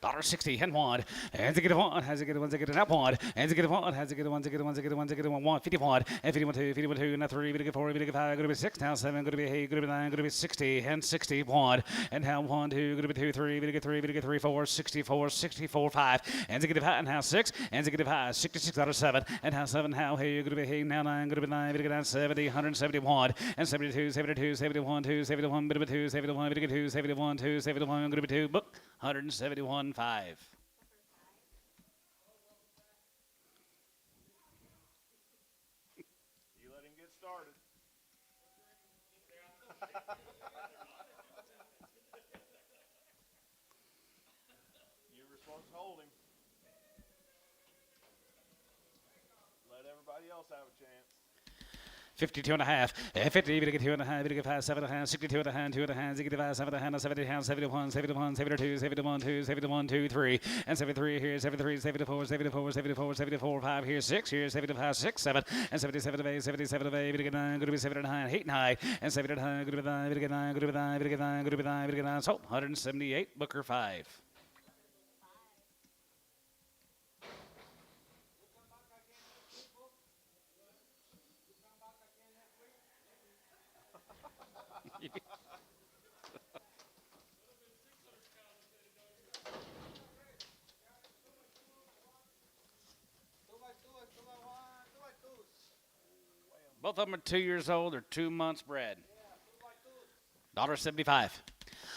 $1.60 and one. And to get a one, has to get a one, to get an up one. And to get a one, has to get a one, to get a one, to get a one, to get a one. 51 and 51 two, 51 two, now three, gonna get four, gonna get five, gonna be six, now seven, gonna be eight, gonna be nine, gonna be 60 and 61. And now one, two, gonna be two, three, gonna get three, four, 64, 64, five. And to get a five, and how six, and to get a five, 66 out of seven. And how seven, how hey, gonna be hey, now nine, gonna be nine, gonna get down 70, 171, and 72, 72, 71, 2, 71, gonna be two, 71, gonna get two, 71, 2, 71, gonna be two, book 171, 5. You let him get started. You were supposed to hold him. Let everybody else have a chance. 52 and a half, 50, we get 2 and a half, we get 5, 7 and a half, 62 and a half, 2 and a half, 65, 7 and a half, 70 pounds, 71, 71, 72, 71, 2, 71, 2, 3, and 73 here, 73, 74, 74, 74, 74, 5 here, 6 here, 75, 6, 7, and 77 of 8, 77 of 8, we get 9, good to be 7 and 9, 8, 9, and 7 and 9, good to be 9, we get 9, good to be 9, we get 9, good to be 9, we get 9, so 178, Booker 5. Both of them are 2 years old or 2 months bred. $1.75.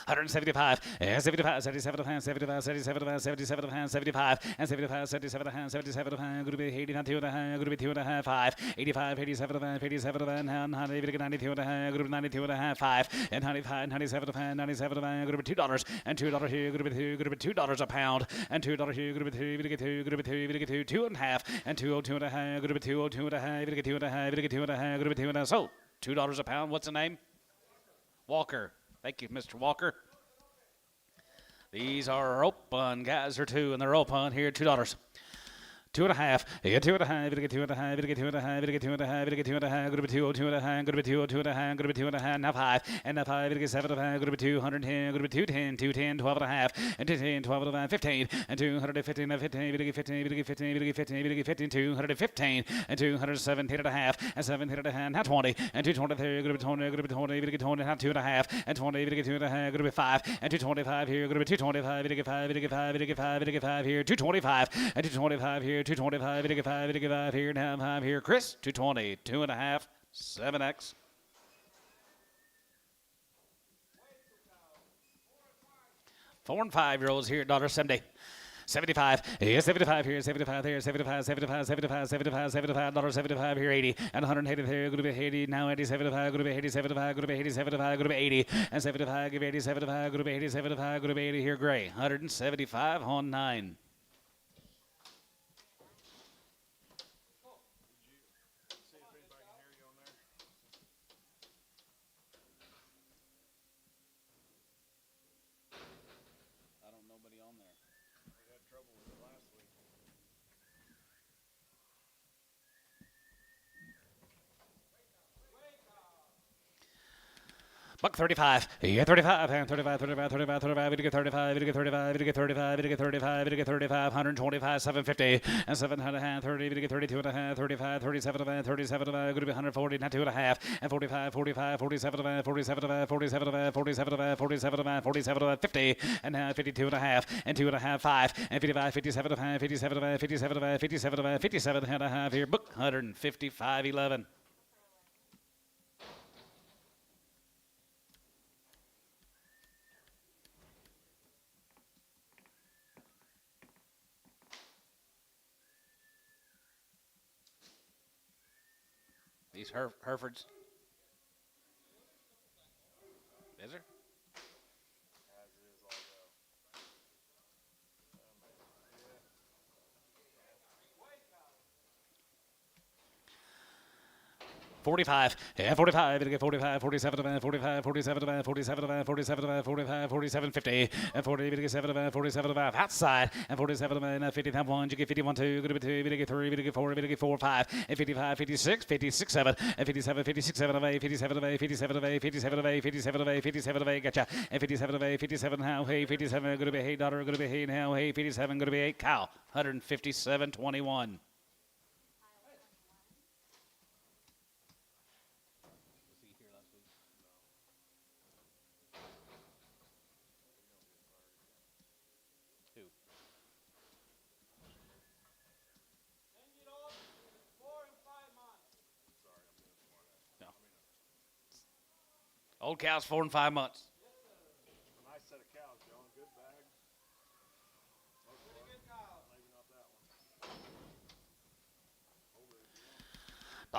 175, and 75, 77 of hands, 75, 77 of hands, 77 of hands, 75, and 75, 77 of hands, 77 of hands, going to be 89, 2 and a half, going to be 2 and a half, 5, 85, 87 of hands, 87 of hands, 92 and a half, going to be 92 and a half, 5, and 95, 97 of hands, 97 of hands, going to be $2, and $2 here, going to be $2 a pound, and $2 here, going to be 3, going to get 2, going to be 2, going to get 2, 2 and a half, and 202 and a half, going to be 202 and a half, going to get 2 and a half, going to get 2 and a half, going to be 2 and a half, so $2 a pound. What's the name? Walker. Thank you, Mr. Walker. These are open. Guys are two, and they're open here. $2. 2 and a half. Yeah, 2 and a half. Get 2 and a half. Get 2 and a half. Get 2 and a half. Get 2 and a half. Going to be 202 and a half. Going to be 202 and a half. Going to be 2 and a half. Now 5. And now 5. Get 7 and a half. Going to be 210. Going to be 210. 210. 12 and a half. And 210. 12 and a half. 15. And 215. And 15. Get 15. Get 15. Get 15. Get 15. 215. And 217 and a half. And 17 and a half. Now 20. And 223. Going to be 20. Going to be 20. Get 20. Now 2 and a half. And 20. Get 2 and a half. Going to be 5. And 225 here. Going to be 225. Get 5. Get 5. Get 5. Get 5 here. 225. And 225 here. 225. Get 5 here. Now 5 here. Chris, 220. 2 and a half. 7X. Four and 5-year-olds here at $1.70. 75, yeah, 75 here, 75 there, 75, 75, 75, 75, 75, $75 here, 80, and 180 there, going to be 80, now 80, 75, going to be 80, 75, going to be 80, 75, going to be 80, and 75, give 80, 75, going to be 80, 75, going to be 80 here, Gray, 175 on 9. Buck 35. Yeah, 35. And 35, 35, 35, 35. We get 35. We get 35. We get 35. We get 35. We get 35. 125, 750. And 730. We get 32 and a half. 35, 37 and a half. 37 and a half. Going to be 140. Not 2 and a half. And 45, 45, 47 and a half. 47 and a half. 47 and a half. 47 and a half. 47 and a half. 47 and a half. 50. And now 52 and a half. And 2 and a half. 5. And 55, 57 and a half. 57 and a half. 57 and a half. 57 and a half. 57 and a half here. Book 155, 11. These Herefords. Is there? 45, yeah, 45, it'll get 45, 47, 45, 47, 47, 47, 45, 47, 50, and 40, it'll get 7, 47, outside, and 47, 50, 1, you get 51, 2, it'll get 2, it'll get 3, it'll get 4, it'll get 4, 5, and 55, 56, 56, 7, and 57, 56, 7 of A, 57 of A, 57 of A, 57 of A, 57 of A, 57 of A, gotcha, and 57 of A, 57, how, hey, 57, going to be, hey, daughter, going to be, hey, now, hey, 57, going to be 8, cow, 157, 21. Old cows, 4 and 5 months. Nice set of cows, John. Good bags. Maybe not that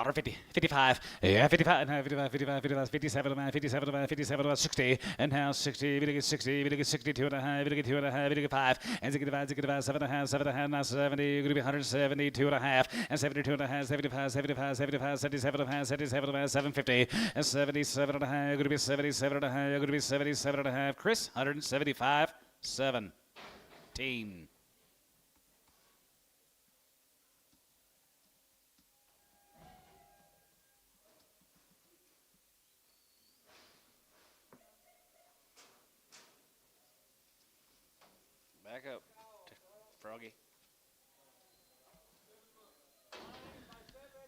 one. $50, 55, yeah, 55, 55, 55, 55, 57, 57, 57, 60, and now 60, we get 60, we get 62 and a half, we get 2 and a half, we get 5, and 65, 7 and a half, 7 and a half, now 70, you're going to be 172 and a half, and 72 and a half, 75, 75, 75, 77 and a half, 77 and a half, 750, and 77 and a half, you're going to be 77 and a half, you're going to be 77 and a half, Chris, 175, 17. Back up, Froggy.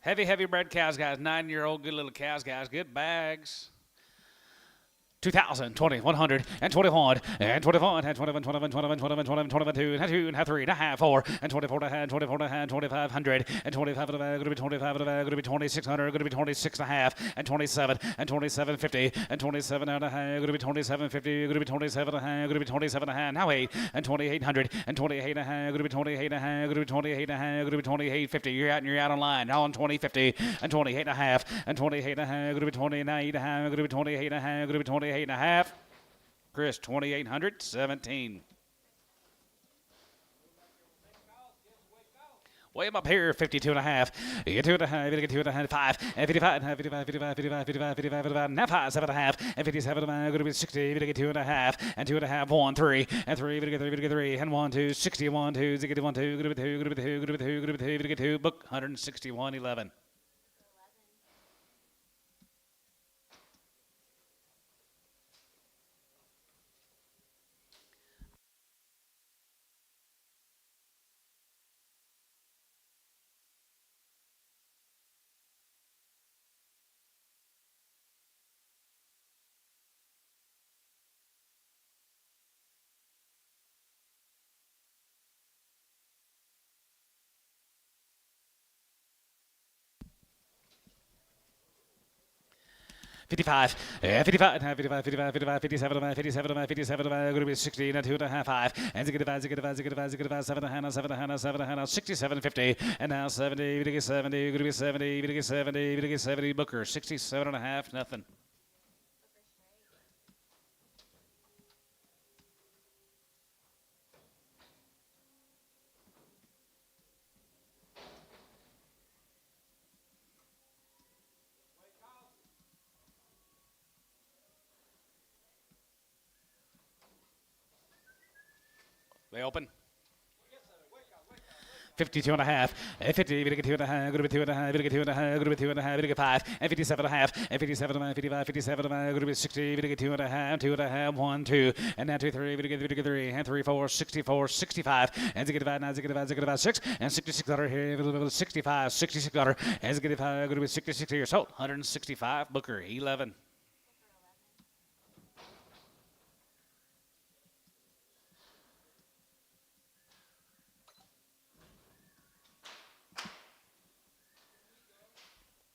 Heavy bred cows, guys. 9-year-old good little cows, guys. Good bags. 2,000, 20, 100, and 21, and 21, and 21, 21, 21, 21, 21, 22, and 2, and 3, and a half, 4, and 24, and 24, and 2,500, and 25, and going to be 25, and going to be 2,600, going to be 26 and a half, and 27, and 2750, and 27 and a half, going to be 2750, going to be 27 and a half, going to be 27 and a half, now 8, and 2,800, and 28 and a half, going to be 28 and a half, going to be 28 and a half, going to be 2850. You're out and you're out online. Now on 2050, and 28 and a half, and 28 and a half, going to be 29 and a half, going to be 28 and a half, going to be 28 and a half. Chris, 2,817. Way up here, 52 and a half. You get 2 and a half, you get 2 and a half, 5, and 55 and a half, 55, 55, 55, 55, 55, 55, and a half, 7 and a half, and 57 and a half, going to be 60, you get 2 and a half, and 2 and a half, 1, 3, and 3, you get 3, you get 3, and 1, 2, 60, 1, 2, you get 1, 2, going to be 2, going to be 2, going to be 2, going to be 2, you get 2, book 161, 11. $55, 55, 55, 55, 55, 57, 57, 57, going to be 60, and 2 and a half, 5, and 65, 7 and a half, 7 and a half, 7 and a half, 67, 50, and now 70, we get 70, going to be 70, we get 70, we get 70, Booker, 67 and a half, nothing. They open. 52 and a half, 50, we get 2 and a half, going to be 2 and a half, we get 2 and a half, going to be 2 and a half, we get 5, and 57 and a half, and 57 and a half, 55, 57 and a half, going to be 60, we get 2 and a half, 2 and a half, 1, 2, and now 2, 3, we get 3, and 3, 4, 64, 65, and they get 5, now they get 5, 6, and 66 dollar here, 65, 66 dollar, and they get 5, going to be 66 here, so 165, Booker, 11.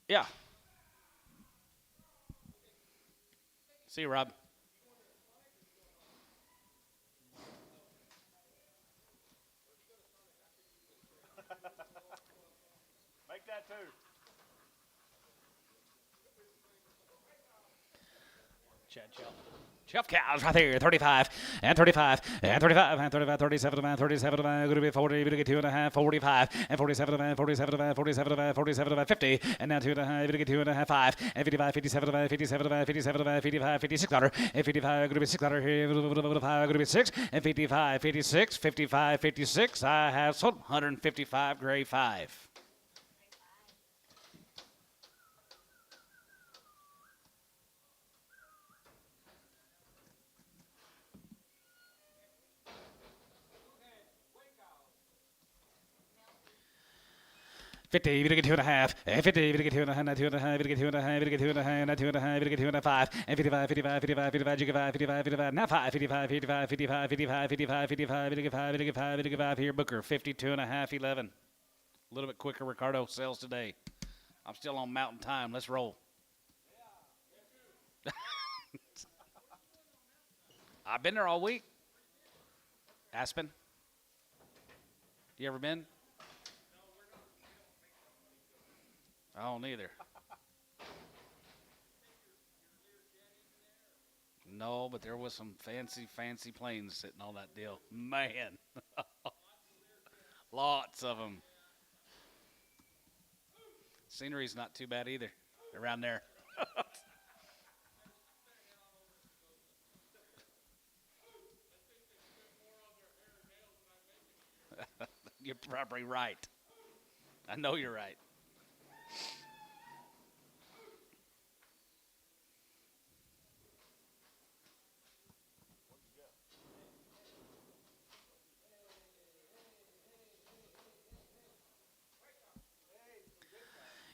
Yeah. See you, Rob. Make that 2. Chad Chell. Chef cows right there, 35 and 35 and 35 and 35, 37 and 37 and going to be 40, going to get 2.5, 45 and 47 and 47 and 47 and 47 and 50 and now 2.5, going to get 2.5, 5 and 55, 57 and 57 and 57 and 55, 56 dollar and 55 going to be 6 dollar here, 5 going to be 6 and 55, 56, 55, 56. I have sold 155 gray 5. 50, you get 2.5, and 50, you get 2.5, and 2.5, you get 2.5, you get 2.5, and 2.5, you get 2.5, and 55, 55, 55, 55, you get 5, 55, 55, now 5, 55, 55, 55, 55, 55, 55, you get 5, you get 5, you get 5 here, Booker, 52.5, 11. A little bit quicker Ricardo sales today. I'm still on mountain time. Let's roll. I've been there all week. Aspen. You ever been? I don't either. No, but there was some fancy planes sitting on that deal. Man. Lots of them. Scenery's not too bad either around there. You're probably right. I know you're right.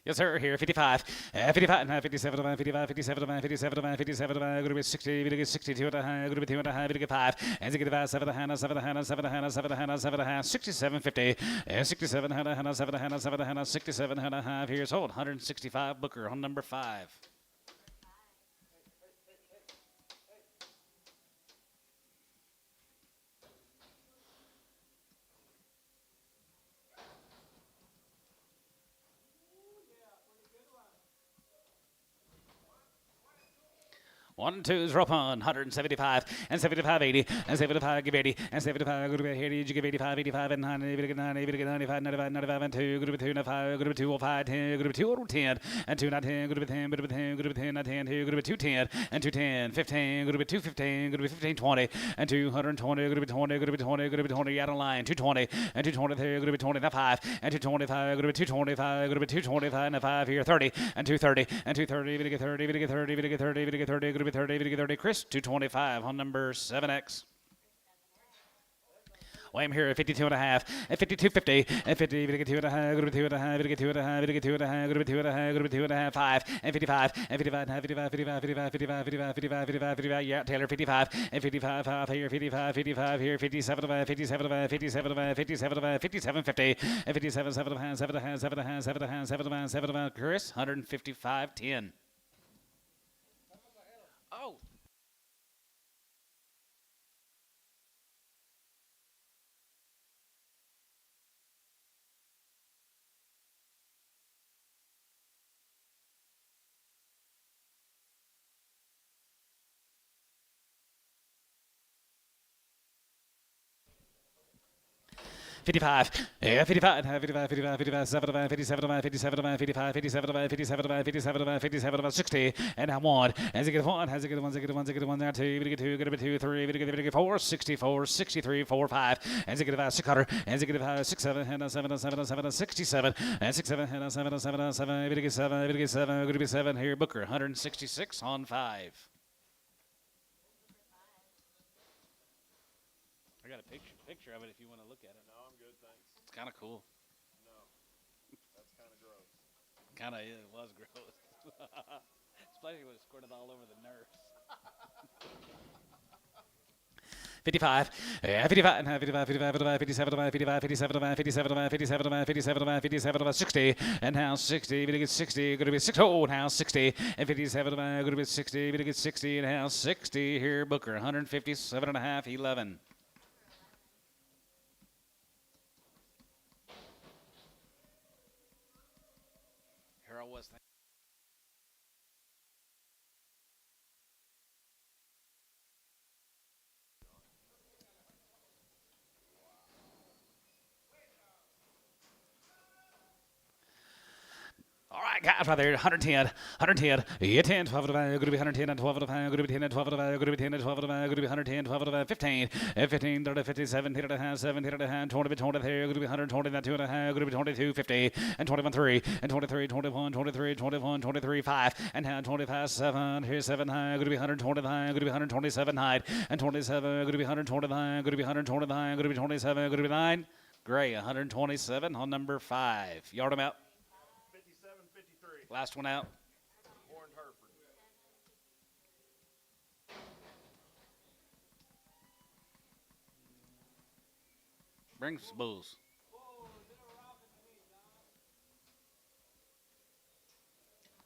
Yes, sir. Here, 55, 55, 57, 55, 57, 57, 57, going to be 60, going to 62, going to be 2 and a half, going to 5, and to get 5, 7, 67, 50, 67, 7, 67 and a half. Here's hold, 165 Booker on number 5. One and twos, rope on, 175, and 75, 80, and 75, give 80, and 75, go to 80, you give 85, 85, and 90, get 90, get 95, 95, 95, and 2, go to 2, and 5, go to 2, 5, 10, go to 2, 10, and 2, not 10, go to 10, go to 10, go to 10, not 10, 2, go to 2, 10, and 2, 10, 15, go to 2, 15, go to 15, 20, and 220, go to 20, go to 20, go to 20, out of line, 220, and 223, go to 20, not 5, and 225, go to 225, go to 225, and 5 here, 30, and 230, and 230, we get 30, we get 30, we get 30, we get 30, go to 30, we get 30, Chris, 225 on number 7X. Well, I'm here at 52 and a half, at 52.50, at 50, we get 2 and a half, go to 2 and a half, we get 2 and a half, we get 2 and a half, go to 2 and a half, go to 2 and a half, 5, and 55, and 55, 55, 55, 55, 55, 55, 55, 55, 55, yeah, Taylor, 55, and 55, 5 here, 55, 55 here, 57, 57, 57, 57, 57, 50, and 57, 7 and a half, 7 and a half, 7 and a half, 7 and a half, 7 and a half, 7 and a half, Chris, 155, 10. Oh. Fifty-five, yeah, 55, 55, 55, 57, 57, 57, 55, 57, 57, 57, 57, 60, and now 1, as you get 1, as you get 1, as you get 1, as you get 1, now 2, you get 2, get 2, 3, you get 4, 64, 63, 4, 5, as you get 5, 600, as you get 5, 6, 7, and 7, 7, 7, 67, and 6, 7, and 7, 7, 7, you get 7, you get 7, going to be 7 here, Booker, 166 on 5. I got a picture of it if you want to look at it. No, I'm good, thanks. It's kind of cool. No, that's kind of gross. Kind of, it was gross. Especially when it squirted all over the nerves. 55, yeah, 55, 55, 55, 55, 57, 55, 57, 57, 57, 57, 57, 60, and now 60, we get 60, going to be 60, oh, now 60, and 57, going to be 60, we get 60, and now 60, here, Booker, 157 and a half, 11. Here I was thinking. guys right there. 110. 110. Yeah, 10. 12 to 5. Going to be 110 and 12 to 5. Going to be 10 and 12 to 5. Going to be 10 and 12 to 5. Going to be 110, 12 to 5. 15. 15, 30, 50, 17 and a half. 17 and a half. 20 to 20 there. Going to be 120 and 2 and a half. Going to be 22, 50 and 21, 3 and 23, 21, 23, 21, 23, 5 and now 25, 7. Here's 7 high. Going to be 129. Going to be 127 high and 27. Going to be 129. Going to be 129. Going to be 27. Going to be 9. Gray, 127 on number 5. Yard him out. 57-53. Last one out. Warren Hereford. Bring some bulls.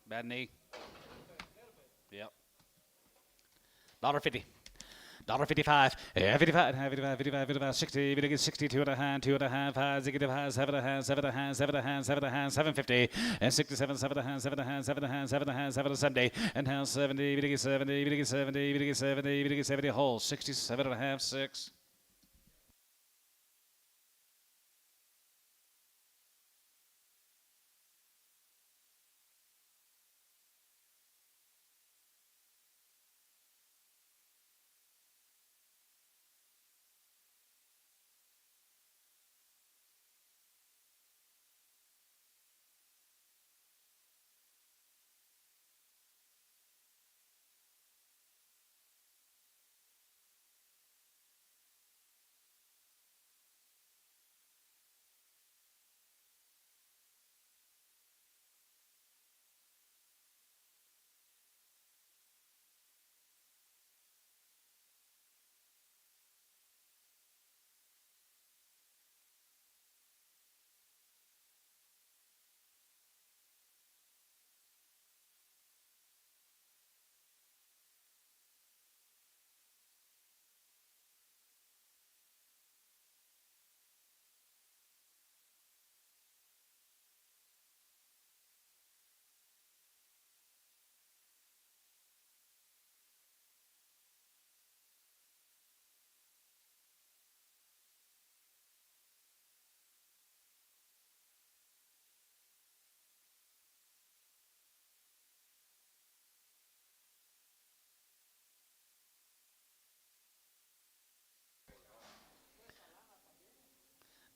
Bad knee. Yep. $1.50. $1.55. Yeah, 55, 55, 55, 55, 60. We get 62 and a half, 2 and a half, 5, 7 and a half, 7 and a half, 7 and a half, 7 and a half, 7 and a half, 750. And 67, 7 and a half, 7 and a half, 7 and a half, 7 and a half, 7 and 70. And now 70, we get 70, we get 70, we get 70, we get 70 whole. 67 and a half, 6.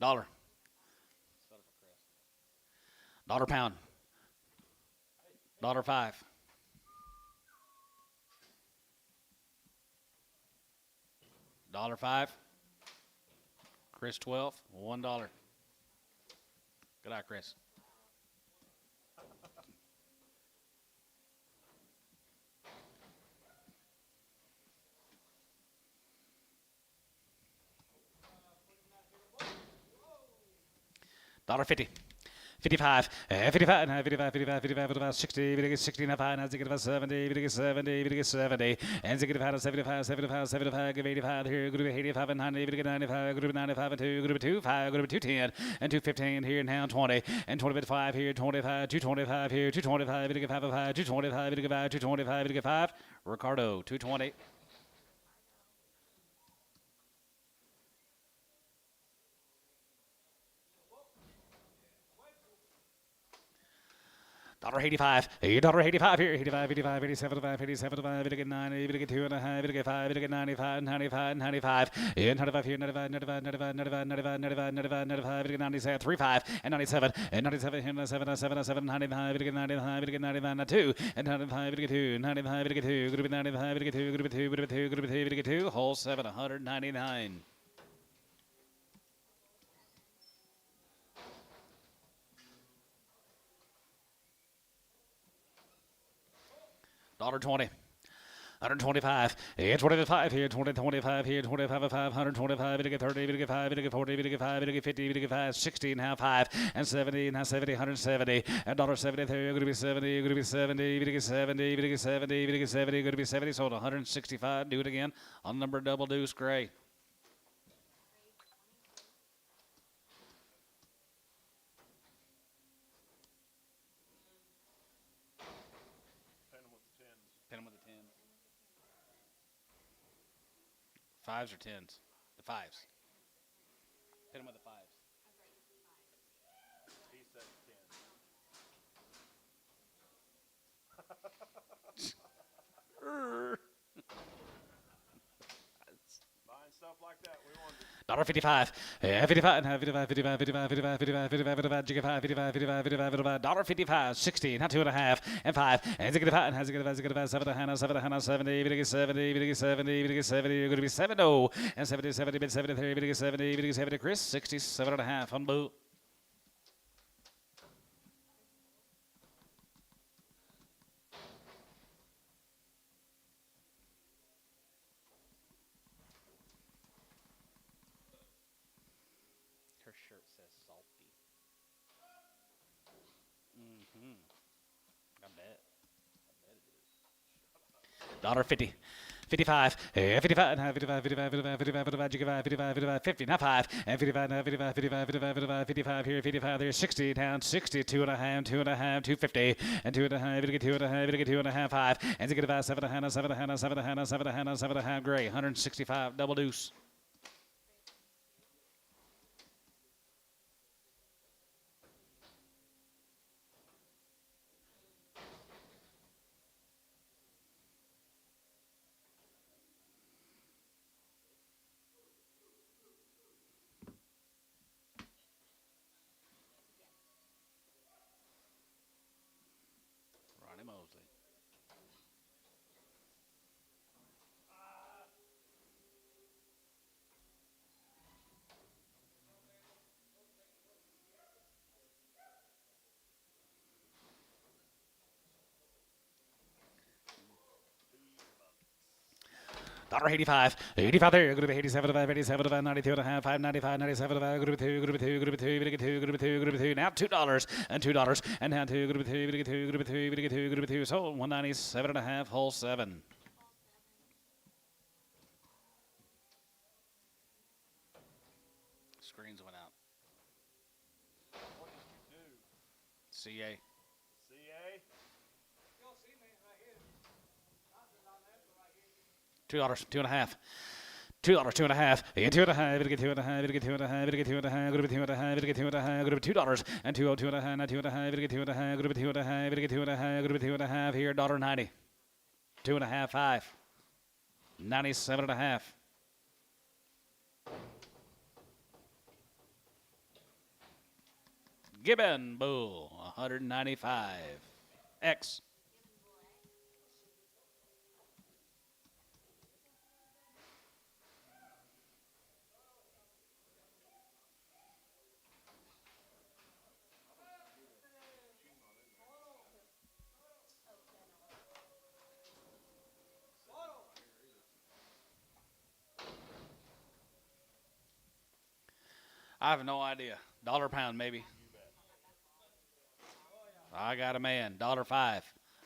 $1. $1 pound. $1.05. $1.05. Chris 12. $1. Good eye, Chris. $1.50. 55, 55, 55, 55, 55, 55, 60, 60, 65, 70, 70, 70, and 75, 75, 75, 75, 85, here, group 85 and 90, 95, group 95 and 2, group 2, 5, group 210, and 215 here, now 20, and 25 here, 25, 225 here, 225, 5, 225, 225, 5, Ricardo, 220. $1.85. $1.85 here. 85, 85, 87, 5, 87, 5, 90, 2 and a half, 5, 95, 95, 95. 95 here, 95, 95, 95, 95, 95, 95, 95, 95, 97, 35, and 97, and 97 here, 97, 97, 95, 95, 95, 2, and 95, 2, 95, 2, group 95, 2, group 2, group 2, group 2, 2, whole 7, 199. $1.20. 125. 25 here. 25 here. 25 5. 125. We get 30. We get 5. We get 40. We get 5. We get 50. We get 5. 60 now 5 and 70 now 70. 170 and $1.70 there. Going to be 70. Going to be 70. We get 70. We get 70. We get 70. Going to be 70. Sold 165. Do it again on number double deuce gray. Pin them with the 10s. 5s or 10s? The 5s. Pin them with the 5s. He said 10. like that. We wanted to. $1.55. Yeah, 55, 55, 55, 55, 55, 55, 55, 55, 55, 55, 55, 55, $1.55, 60, not 2.5, and 5, and 65, and 65, 65, 7, 7, 70, 70, 70, 70, going to be 70, and 70, 70, 73, 70, 70, Chris, 67.5 on Boo. Her shirt says salty. I bet. $1.50. 55, 55, 55, 55, 55, 55, 55, 55, 55, 50, not 5, and 55, 55, 55, 55, 55, 55 here, 55 there, 60 down, 60, 2.5, 2.5, 250, and 2.5, to get 2.5, to get 2.5, 5, and to get 5, 7.5, 7.5, 7.5, 7.5, 7.5, gray, 165, double deuce. Ronnie Mosley. $1.85, 85 there, group 87, 87, 92 and a half, 595, 97, group 2, group 2, group 2, group 2, group 2, group 2, now $2 and $2, and now 2, group 2, group 2, group 2, group 2, group 2, sold 197 and a half, hole 7. Screens went out. What did you do? CA. CA? $2, 2.5. $2, 2.5, and 2.5, get 2.5, get 2.5, get 2.5, group 2.5, get 2.5, group $2, and 2.5, not 2.5, get 2.5, group 2.5, get 2.5, group 2.5 here, $1.90. 2.5, 5. 97 and a half. Gibbon Bull, 195. X. I have no idea. Dollar pound, maybe. I got a man. $1.05.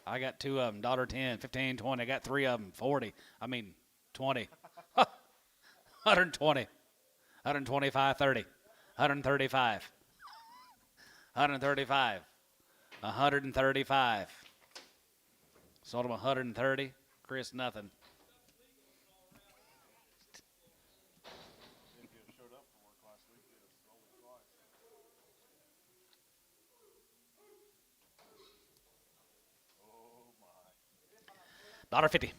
I got 2 of them. $1.10, 15, 20. I got 3 of them. 40. I mean, 20. 120. 125, 30. 135. 135. 135. Sold him 130. Chris, nothing. Showed up for work last week. It was only twice. Oh my. $1.50.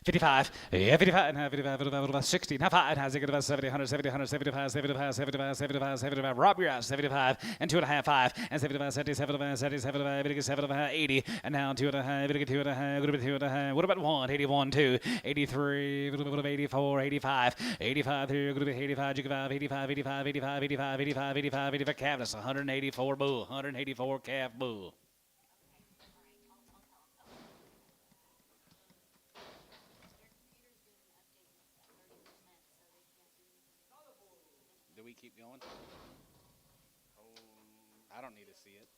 55, yeah, 55, and 55, 60, now 5, and has it about 70, 170, 175, 75, 75, 75, 75, Rob your ass, 75, and 2.5, 5, and 75, 77, 77, 75, 80, and now 2.5, 2.5, what about 1, 81, 2, 83, 84, 85, 85, 85, 85, 85, 85, 85, 85, 85, 85, calf, that's 184 bull, 184 calf bull. Do we keep going? I don't need to see it.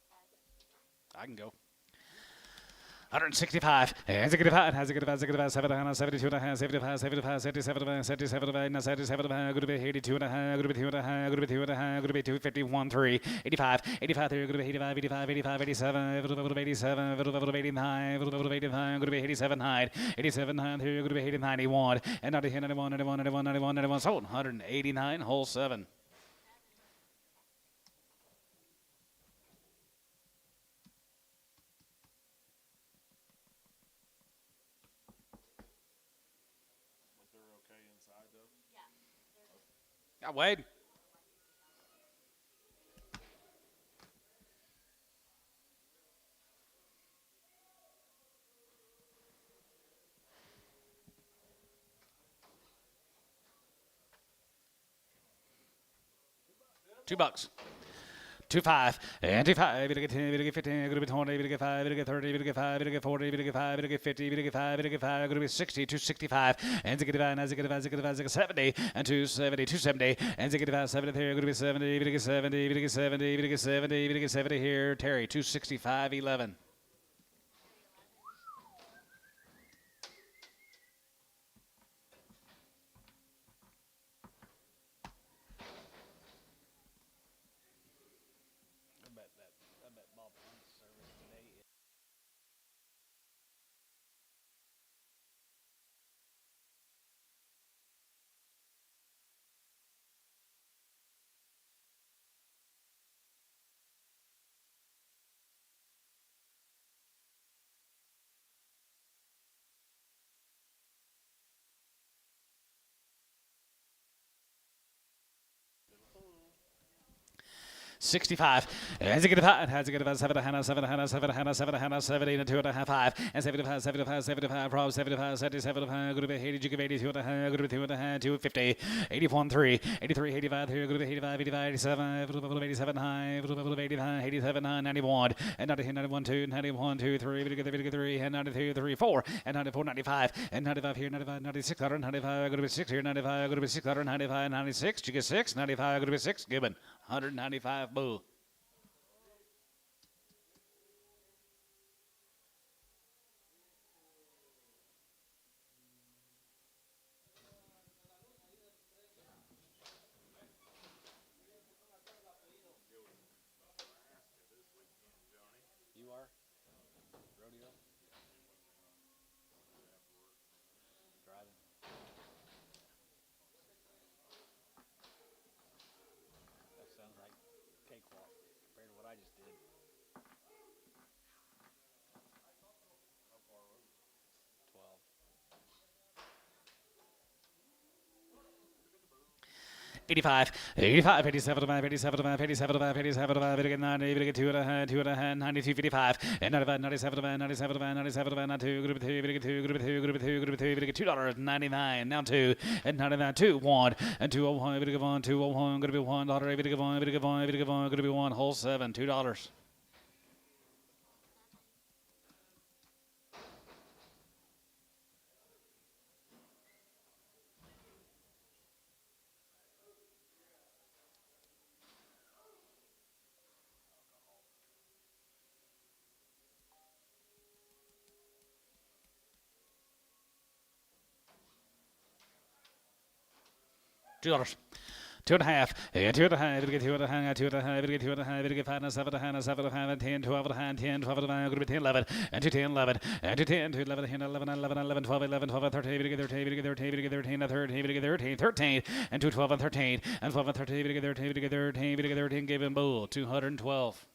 I can go. 165, and 65, has 75, 72 and a half, 75, 75, 77, 77, 77, good to be 82 and a half, good to be 2 and a half, good to be 2 and a half, good to be 251, 3, 85, 85, good to be 85, 85, 85, 87, good to be 87, good to be 89, good to be 89, good to be 87, 9, 87, 9, good to be 80, 91, and 90, 91, 91, 91, 91, 91, sold 189, hole 7. But they're okay inside though. Got Wade. $2. 2 5 and 2 5. We get 10. We get 15. We get 20. We get 5. We get 30. We get 5. We get 40. We get 5. We get 50. We get 5. We get 5. We get 60. 265 and 65. And 65. 70 and 270. 270 and 65. 73. We get 70. We get 70. We get 70. We get 70. We get 70 here. Terry 265. 11. $65 and 65 has to get about 7 Hannah 7 Hannah 7 Hannah 7 Hannah 70 and 2.5 5 and 75 75 75 Rob 75 77 good to be 80 you give 82 and a half good to be 2 and a half 250 81 3 83 85 here good to be 85 85 87 87 high 85 87 9 91 and 90 91 2 91 2 3 we get 3 and 92 3 4 and 94 95 and 95 here 95 96 195 good to be 6 here 95 good to be 695 96 you get 6 95 good to be 6 Gibbon 195 bull. You are? Rodeo? Driving. That sounds like cakewalk compared to what I just did. 12. 85, 85, 87, 87, 87, 87, 90, 2 and a half, 2 and a half, 92, 55, and 95, 97, 97, 97, 92, group of 2, group of 2, group of 2, group of 2, group of 2, $2.99, now 2, and 99, 2, 1, and 201, gonna give 1, 201, gonna be $1, gonna give 1, gonna give 1, gonna give 1, gonna be 1, whole 7, $2. $2. 2.5, and 2.5, we get 2.5, 2.5, we get 2.5, we get 5 and 7 and 7 and 10, 12 and 10, 12 and 5, going to be 10, 11, and 2, 10, 11, and 2, 10, 2, 11, 11, 11, 11, 12, 11, 12, 13, we get 13, we get 13, we get 13, 13, we get 13, 13, and 2, 12 and 13, and 12 and 13, we get 13, we get 13, we get 13, gave him bull, 212.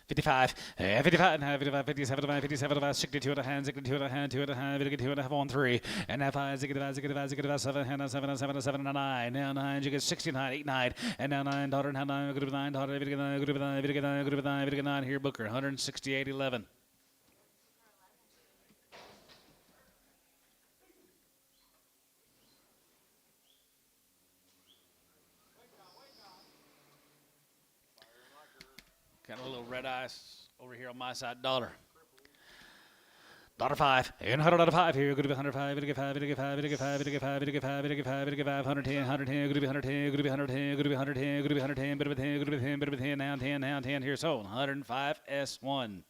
$55, 55, 55, 57, 57, 62 and a hand, 62 and a hand, 2 and a hand, 2 and a half on 3, and now 5, 65, 7, and 7, 7, 7, and 9, now 9, you get 69, 8, 9, and now 9, daughter, and 9, good 9, daughter, good 9, good 9, good 9, good 9, good 9, here, Booker, 168, 11. Got a little red ice over here on my side, dollar. $5 and $100 here. Good to be 105. Good to get 5. Good to get 5. Good to get 5. Good to get 5. Good to get 5. Good to get 5. Good to get 5. 110. 110. Good to be 110. Good to be 110. Good to be 110. Good to be 110. Good to be 10. Good to be 10. Good to be 10. Now 10. Now 10. Here sold. 105 S1.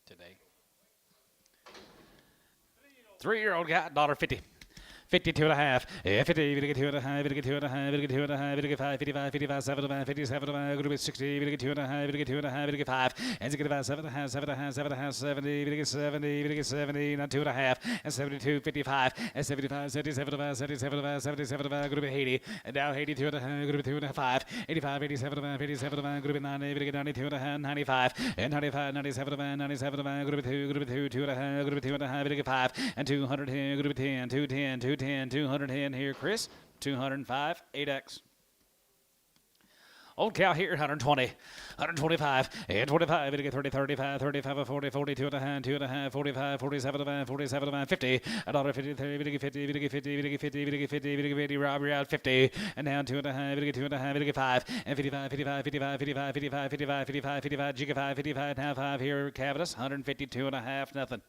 Today. 3-year-old guy, $1.50. 52 and a half. Yeah, 50. We get 2 and a half. We get 2 and a half. We get 2 and a half. We get 5. 55. 55. 75. 57. Going to be 60. We get 2 and a half. We get 2 and a half. We get 5. And to get about 7 and a half. 7 and a half. 7 and a half. 70. We get 70. We get 70. Not 2 and a half. And 72. 55. And 75. 77. 77. 77. Going to be 80. And now 82 and a half. Going to be 2 and a half. 5. 85. 87. 87. Going to be 90. We get 92 and a half. 95. And 95. 97. 97. Going to be 2. Going to be 2. 2 and a half. Going to be 2 and a half. We get 5. And 210. Going to be 10. 210. 210. 210 here, Chris. 205, 8X. Old cow here, 120, 125, and 25. We get 30, 35, 35, 40, 42 and a half, 2 and a half, 45, 47, 47, 50. $1.53. We get 50. We get 50. We get 50. We get 50. We get 50. Robbery out 50. And down 2 and a half. We get 2 and a half. We get 5. And 55, 55, 55, 55, 55, 55, 55, 55. Jigga 5, 55 and a half, 5 here, Cavatus. 152 and a half, nothing.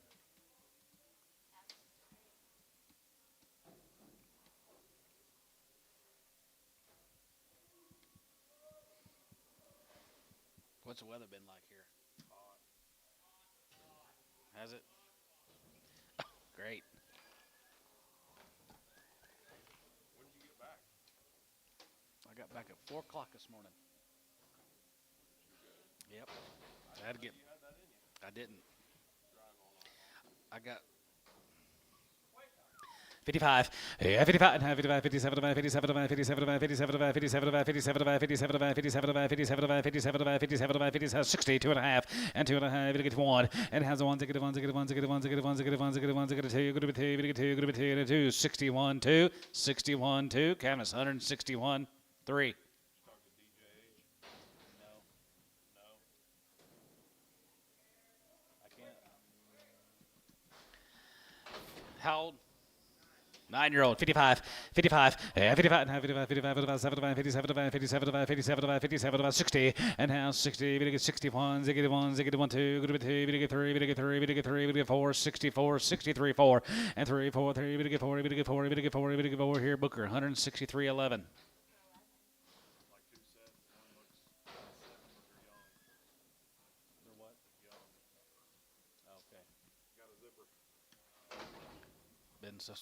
What's the weather been like here? Has it? Oh, great. When did you get back? I got back at 4 o'clock this morning. Yep. I had to get. You had that in you. I didn't. Drive all night long. I got 55. Yeah, 55 and a half, 55, 57, 57, 57, 57, 57, 57, 57, 57, 57, 57, 57, 57, 60, 2 and a half, and 2 and a half, we get 1, and has a 1, get 1, get 1, get 1, get 1, get 1, get 1, get 2, go to 2, we get 2, go to 2, and 2, 61, 2, 61, 2, canvas, 161, 3. Talk to DJH. No. No. I can't. How old? 9-year-old, 55, 55, 55 and a half, 55, 55, 55, 57, 57, 57, 57, 60, and now 60, we get 61, ziggy 1, ziggy 1, 2, good 2, we get 3, we get 3, we get 3, we get 4, 64, 63, 4, and 3, 4, 3, we get 4, we get 4, we get 4, we get 4 here, Booker, 163, 11. Like 2 sets. One looks 7, but they're young. They're what? Young. Okay. Got a zipper. Been so.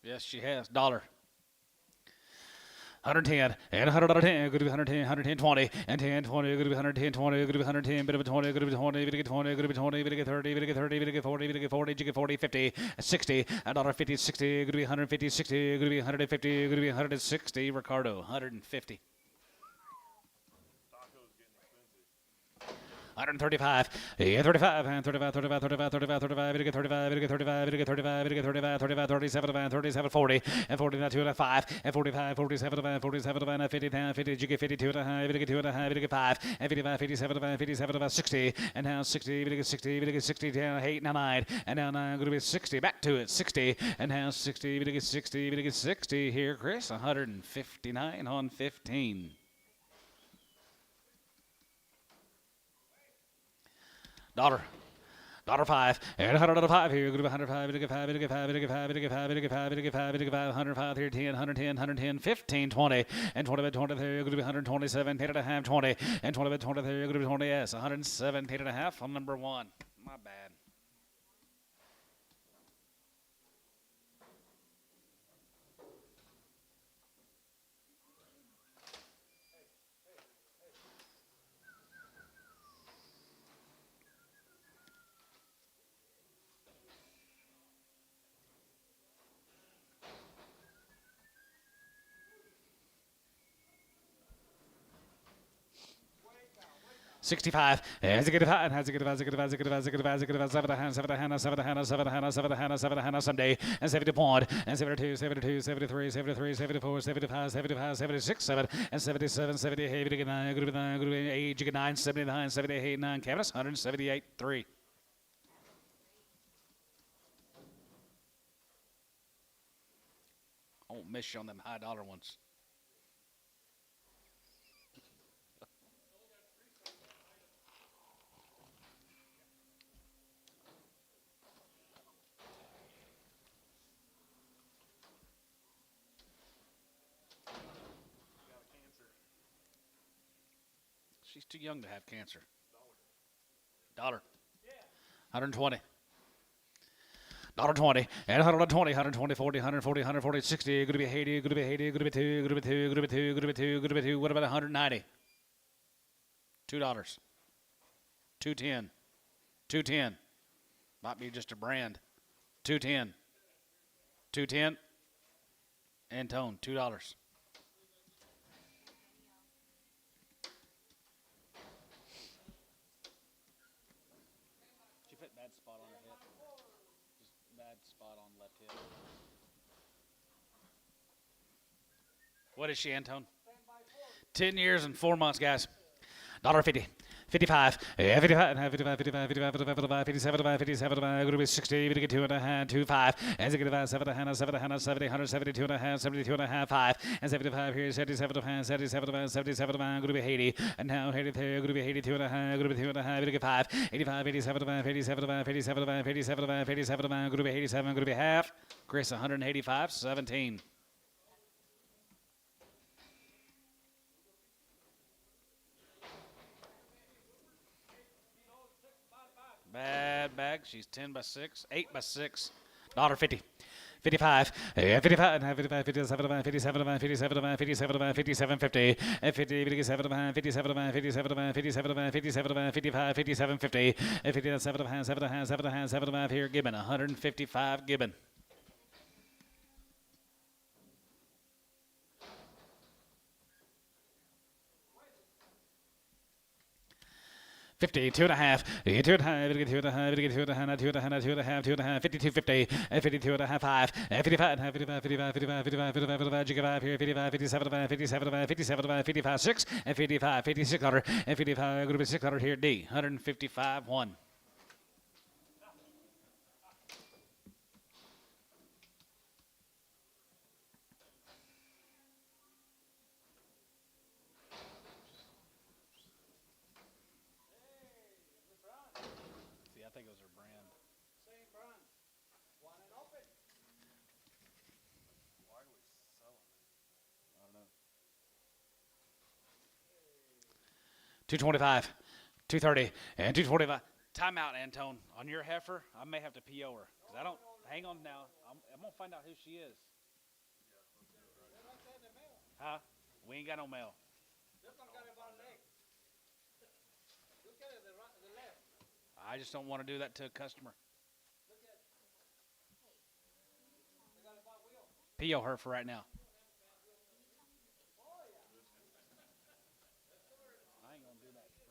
Yes, she has. $1. 110 and $110. Good to be 110, 110, 20 and 10, 20. Good to be 110, 20. Good to be 110. Bit of a 20. Good to be 20. Good to get 20. Good to be 20. Good to get 30. Good to get 30. Good to get 40. Good to get 40. Good to get 40. 50, 60. $1.50, 60. Good to be 150, 60. Good to be 150. Good to be 160. Ricardo, 150. Taco's getting expensive. 135, yeah, 35, and 35, 35, 35, 35, 35, we get 35, we get 35, we get 35, we get 35, 35, 37, 37, 40, and 40, 2 and 5, and 45, 47, 47, and 50, 50, you get 52 and a half, we get 2 and a half, we get 5, and 55, 57, 57, 60, and now 60, we get 60, we get 60, down 8, now 9, and now 9, going to be 60, back to it, 60, and now 60, we get 60, we get 60 here, Chris, 159 on 15. $5 and $105 here. Go to 105. We get 5. We get 5. We get 5. We get 5. We get 5. We get 5. We get 5. 105 here. 10. 110. 110. 15. 20 and 20. 20 there. Go to be 127. 10 and a half. 20 and 20. 20 there. Go to be 20. Yes. 117 and a half on number 1. My bad. $65 and $5 and $7 someday and 71 and 72 73 73 74 75 75 76 7 and 77 78 9 8 9 79 78 9 Cavus 178 3. won't miss you on them high dollar ones. Got a cancer. She's too young to have cancer. Dollar. 120. $1.20 and 120, 120, 40, 140, 140, 60. Going to be 80, going to be 80, going to be 2, going to be 2, going to be 2, going to be 2, going to be 2. What about 190? $2. 210. 210. Might be just a brand. 210. 210. Antone, $2. She put bad spot on her hip. Just bad spot on left hip. What is she, Antone? 10 years and 4 months, guys. $1.50. 55, 55, 55, 55, 55, 55, 57, 57, going to be 60, going to get 2.5, 25, and 75, 7.5, 7.5, 70, 172.5, 72.5, 5, and 75 here, 77, 77, 77, going to be 80, and now 83, going to be 82.5, going to be 2.5, going to get 5, 85, 87, 87, 87, 87, 87, going to be 87, going to be half. Chris, 185, 17. Bad bag. She's 10 by 6, 8 by 6. $1.50. 55, 55, 55, 57, 57, 57, 57, 57, 50, and 50, 57, 57, 57, 57, 57, 55, 57, 50, and 57, 7, 7 here, Gibbon, 155, Gibbon. 50, 2.5, 2.5, 2.5, 2.5, 2.5, 2.5, 52, 50, 52.5, 5, 55, 55, 55, 55, 55, 55, 55 here, 55, 57, 57, 57, 55, 6, and 55, 5600, and 55, going to be 600 here, D, 155, 1. See, I think it was her brand. Same brand. One and open. Why are we selling it? I don't know. 225, 230, and 245. Timeout, Antone. On your heifer, I may have to PO her. 'Cause I don't. Hang on now. I'm going to find out who she is. They're right there in the mail. Huh? We ain't got no mail. This one got about a leg. Look at it, the left. I just don't want to do that to a customer. Look at it. They got about wheel. PO her for right now. I ain't going to do that for.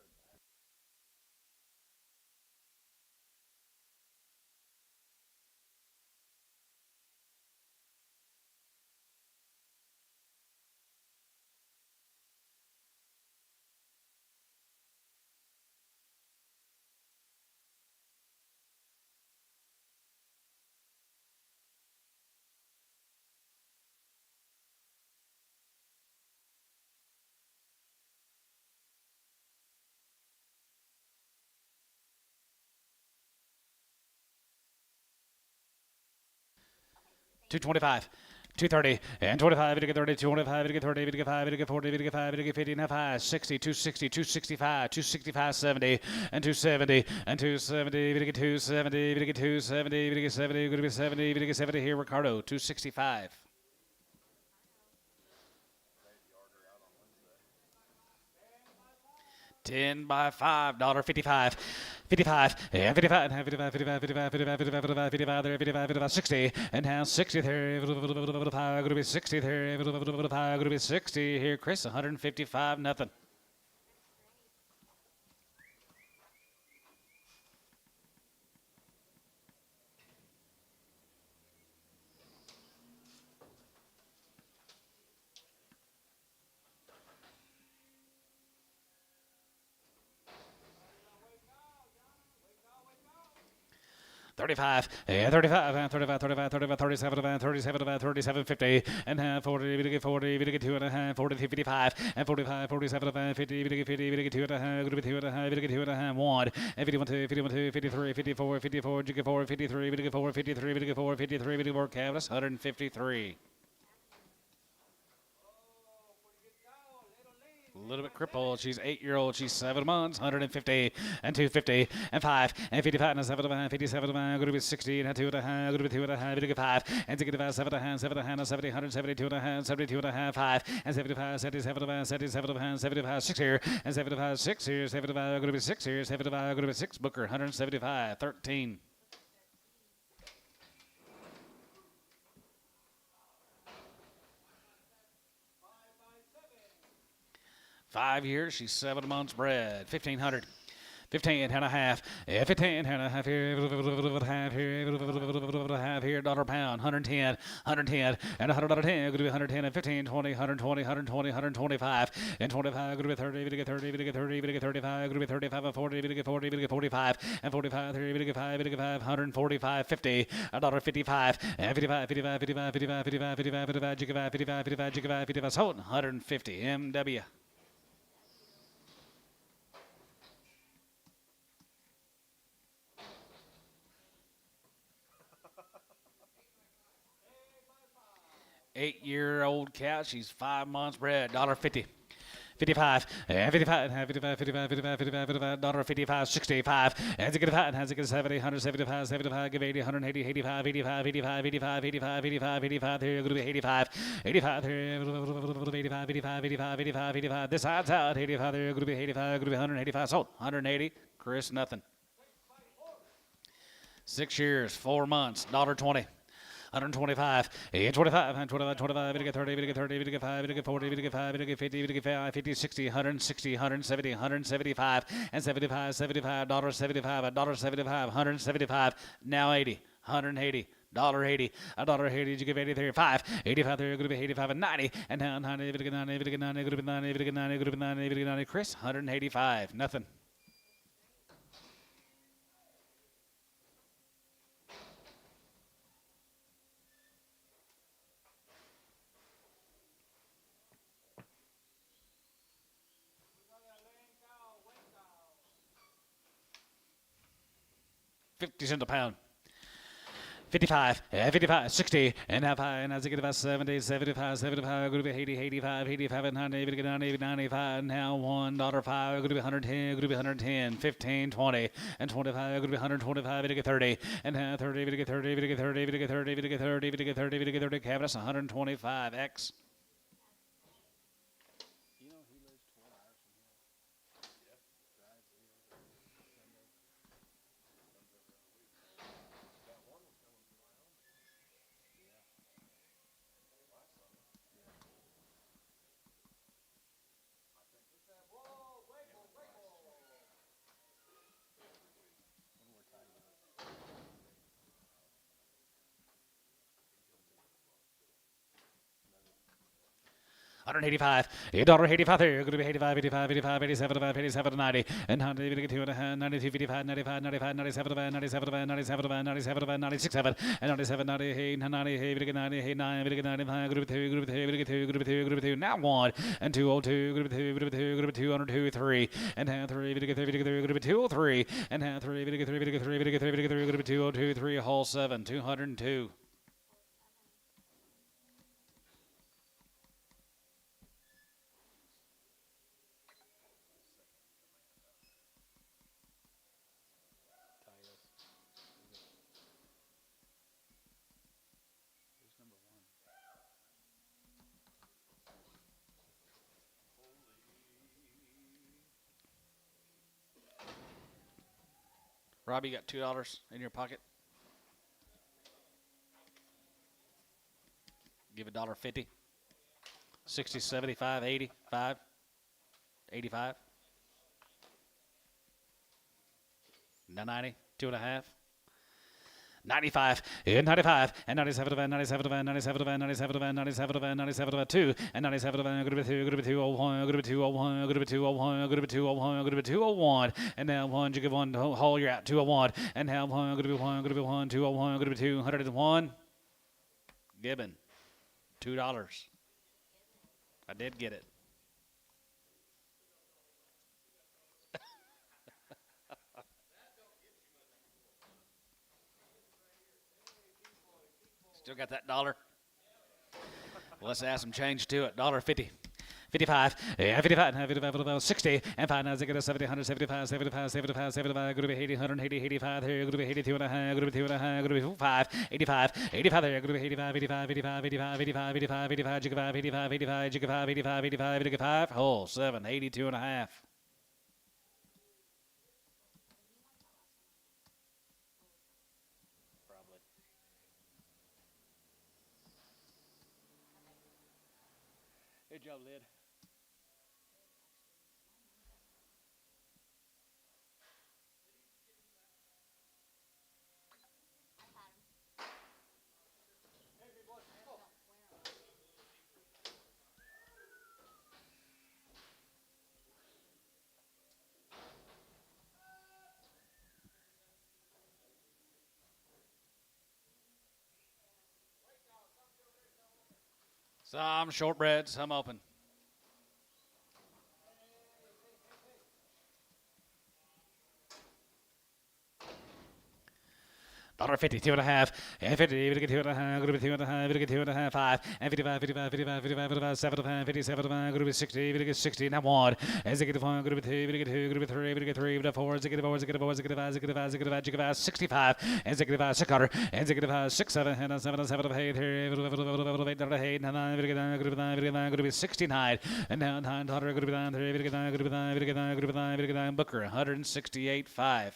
225, 230, and 25, 30, 225, 30, 35, 40, 55, 50, and 5, 60, 260, 265, 265, 70, and 270, and 270, 270, 270, 70, going to be 70, 70 here, Ricardo, 265. $10 by $5, 55, 55, and 55, and 55, 55, 55, 55, 55, 55, 55, there, 55, 55, 60, and now 60 there, going to be 60 there, going to be 60 here, Chris, 155, nothing. 35, 35, 35, 35, 35, 37, 37, 37, 50, and 40, 40, 2 and a half, 40, 55, and 45, 47, 50, 50, 2 and a half, 2 and a half, 2 and a half, 1, and 51, 2, 51, 2, 53, 54, 54, 54, 53, 54, 53, 54, 53, 54, Cavus, 153. A little bit crippled. She's 8-year-old. She's 7 months. 150 and 250 and 5 and 55 and 7 57 going to be 60 and 2 and a half. Going to be 2 and a half. 5 and 65 7 and a half 7 and a half 70 172 and a half 72 and a half 5 and 75 77 and 77 and 75 6 here and 75 6 here 75 going to be 6 here 75 going to be 6 Booker 175 13. 5 years, she's 7 months bred. 1,500. 15 and a half. 15 and a half here. Half here. Dollar pound. 110. 110 and $110. Going to be 110 and 15, 20, 120, 120, 125 and 25. Going to be 30. Going to get 30. Going to get 30. Going to get 35. Going to be 35 and 40. Going to get 40. Going to get 45 and 45. 30. Going to get 5. Going to get 5. 145. 50. $1.55 and 55. 55. 55. 55. 55. 55. 55. 55. 55. 55. 55. 55. Sold. 150. MW. Eight-year-old cow. She's 5 months bred. $1.50. 55 and 55 and 55 55 55 55 55 $55 65 and to get 5 and has to get 70 175 75 give 80 180 85 85 85 85 85 85 85 here going to be 85 85 here 85 85 85 85 85 this side's out 85 there going to be 85 going to be 185 sold 180 Chris nothing 6 years 4 months $1.20 125, 25, 25, 25, 30, 30, 30, 5, 40, 5, 50, 55, 50, 60, 160, 170, 175, and 75, $75, $75, $75, 175, now 80, 180. $1.80, $1.80, did you give 83, 5, 85, there, going to be 85 and 90, and now 90, 90, 90, 90, going to be 90, 90, 90, going to be 90, 90, Chris, 185, nothing. $0.50 a pound. 55, 55, 60, and half high, and as I get about 70, 75, 75, going to be 80, 85, 85, and 90, 90, 95, now $1.05, going to be 110, going to be 110, 15, 20, and 25, going to be 125, going to get 30, and 30, going to get 30, going to get 30, going to get 30, going to get 30, going to get 30, going to get 30, cabinets 125, X. $185, $85 there, going to be 85, 85, 85, 87, 87, 90, and 192, 92, 55, 95, 95, 97, 97, 97, 97, 96, 7, and 97, 98, 98, 98, 9, 95, group 2, group 2, group 2, group 2, group 2, now 1, and 202, group 2, group 2, group 202, 3, and 3, group 203, and 3, group 202, 3, hole 7, 202. Robbie, you got $2 in your pocket? Give $1.50. 60, 75, 85, 85. 90, 2.5. 95, and 95, and 97 and 97 and 97 and 97 and 97 and 97 and 2, and 97 and group 2, group 201, group 201, group 201, group 201, group 201, and now one, you give one, haul, you're out, 201, and now one, group 1, group 1, 201, group 201, Gibbon, $2. I did get it. Still got that dollar. Well, let's add some change to it. $1.50. 55, yeah, 55, 55, 60, and 5, now 70, 175, 75, 75, 75, group 80, 180, 85, there, group 82 and a half, group 2 and a half, group 5, 85, 85, there, group 85, 85, 85, 85, 85, 85, 85, jig 5, 85, 85, jig 5, 85, 85, jig 5, hole 7, 82 and a half. Good job, Lid. Some shortbread, some open. $1.50, 2 and a half, and 50, we get 2 and a half, group 2 and a half, we get 2 and a half, 5, and 55, 55, 55, 55, 55, 75, 57, group 60, we get 60, now 1, and they get 1, group 2, we get 2, group 3, we get 3, we get 4, they get 4, they get 4, they get 5, they get 5, they get 5, they get 5, 65, and they get 5, 600, and they get 5, 6, 7, and 7, 7, 8, 3, 8, 9, we get 9, group 9, we get 9, group 69, and now 900, group 9, 3, we get 9, group 9, we get 9, group 9, we get 9, Booker, 168.5.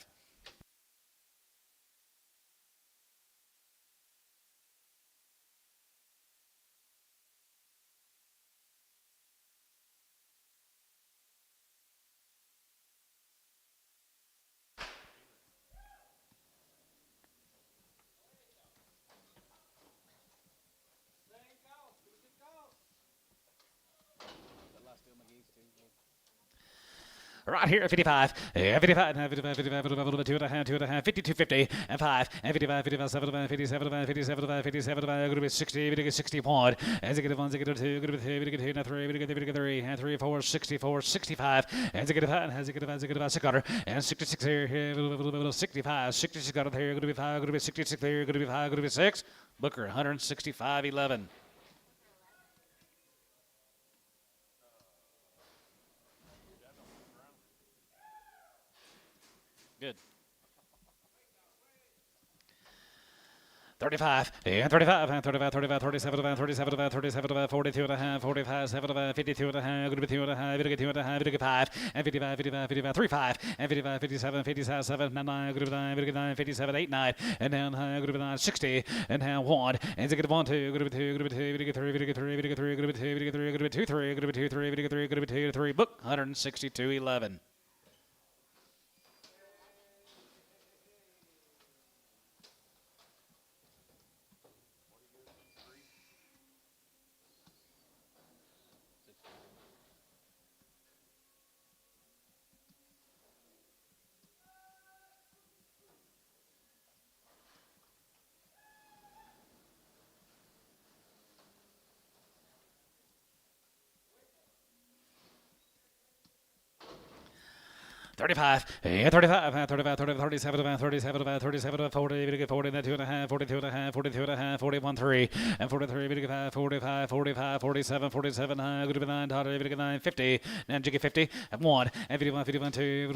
Right here at 55, 55, 55, 55, 55, 2 and a half, 2 and a half, 52, 50, and 5, and 55, 55, 75, 57, 57, 57, group 60, we get 61, and they get 1, they get 2, group 2, we get 2, and 3, we get 3, and 3, 4, 64, 65, and they get 5, and they get 5, they get 600, and 66 here, 65, 66 got it here, group 5, group 66 there, group 5, group 6, Booker, 165.11. Good. 35, and 35, and 35, 35, 37, 37, 37, 42 and a half, 45, 7, 52 and a half, group 2 and a half, we get 2 and a half, we get 5, and 55, 55, 55, 35, and 55, 57, 57, 9, group 9, we get 9, 57, 8, 9, and down group 9, 60, and down 1, and they get 1, 2, group 2, group 2, we get 3, we get 3, we get 3, group 2, we get 3, group 2, 3, group 2, 3, we get 3, group 2, 3, book, 162.11. $35, yeah, 35, 35, 37, 37, 37, 40, we get 40, then 2 and a half, 42 and a half, 42 and a half, 41, 3, and 43, we get 5, 45, 45, 47, 47, group 9, we get 9, 50, then you get 50, and 1, and 51, 51, 2,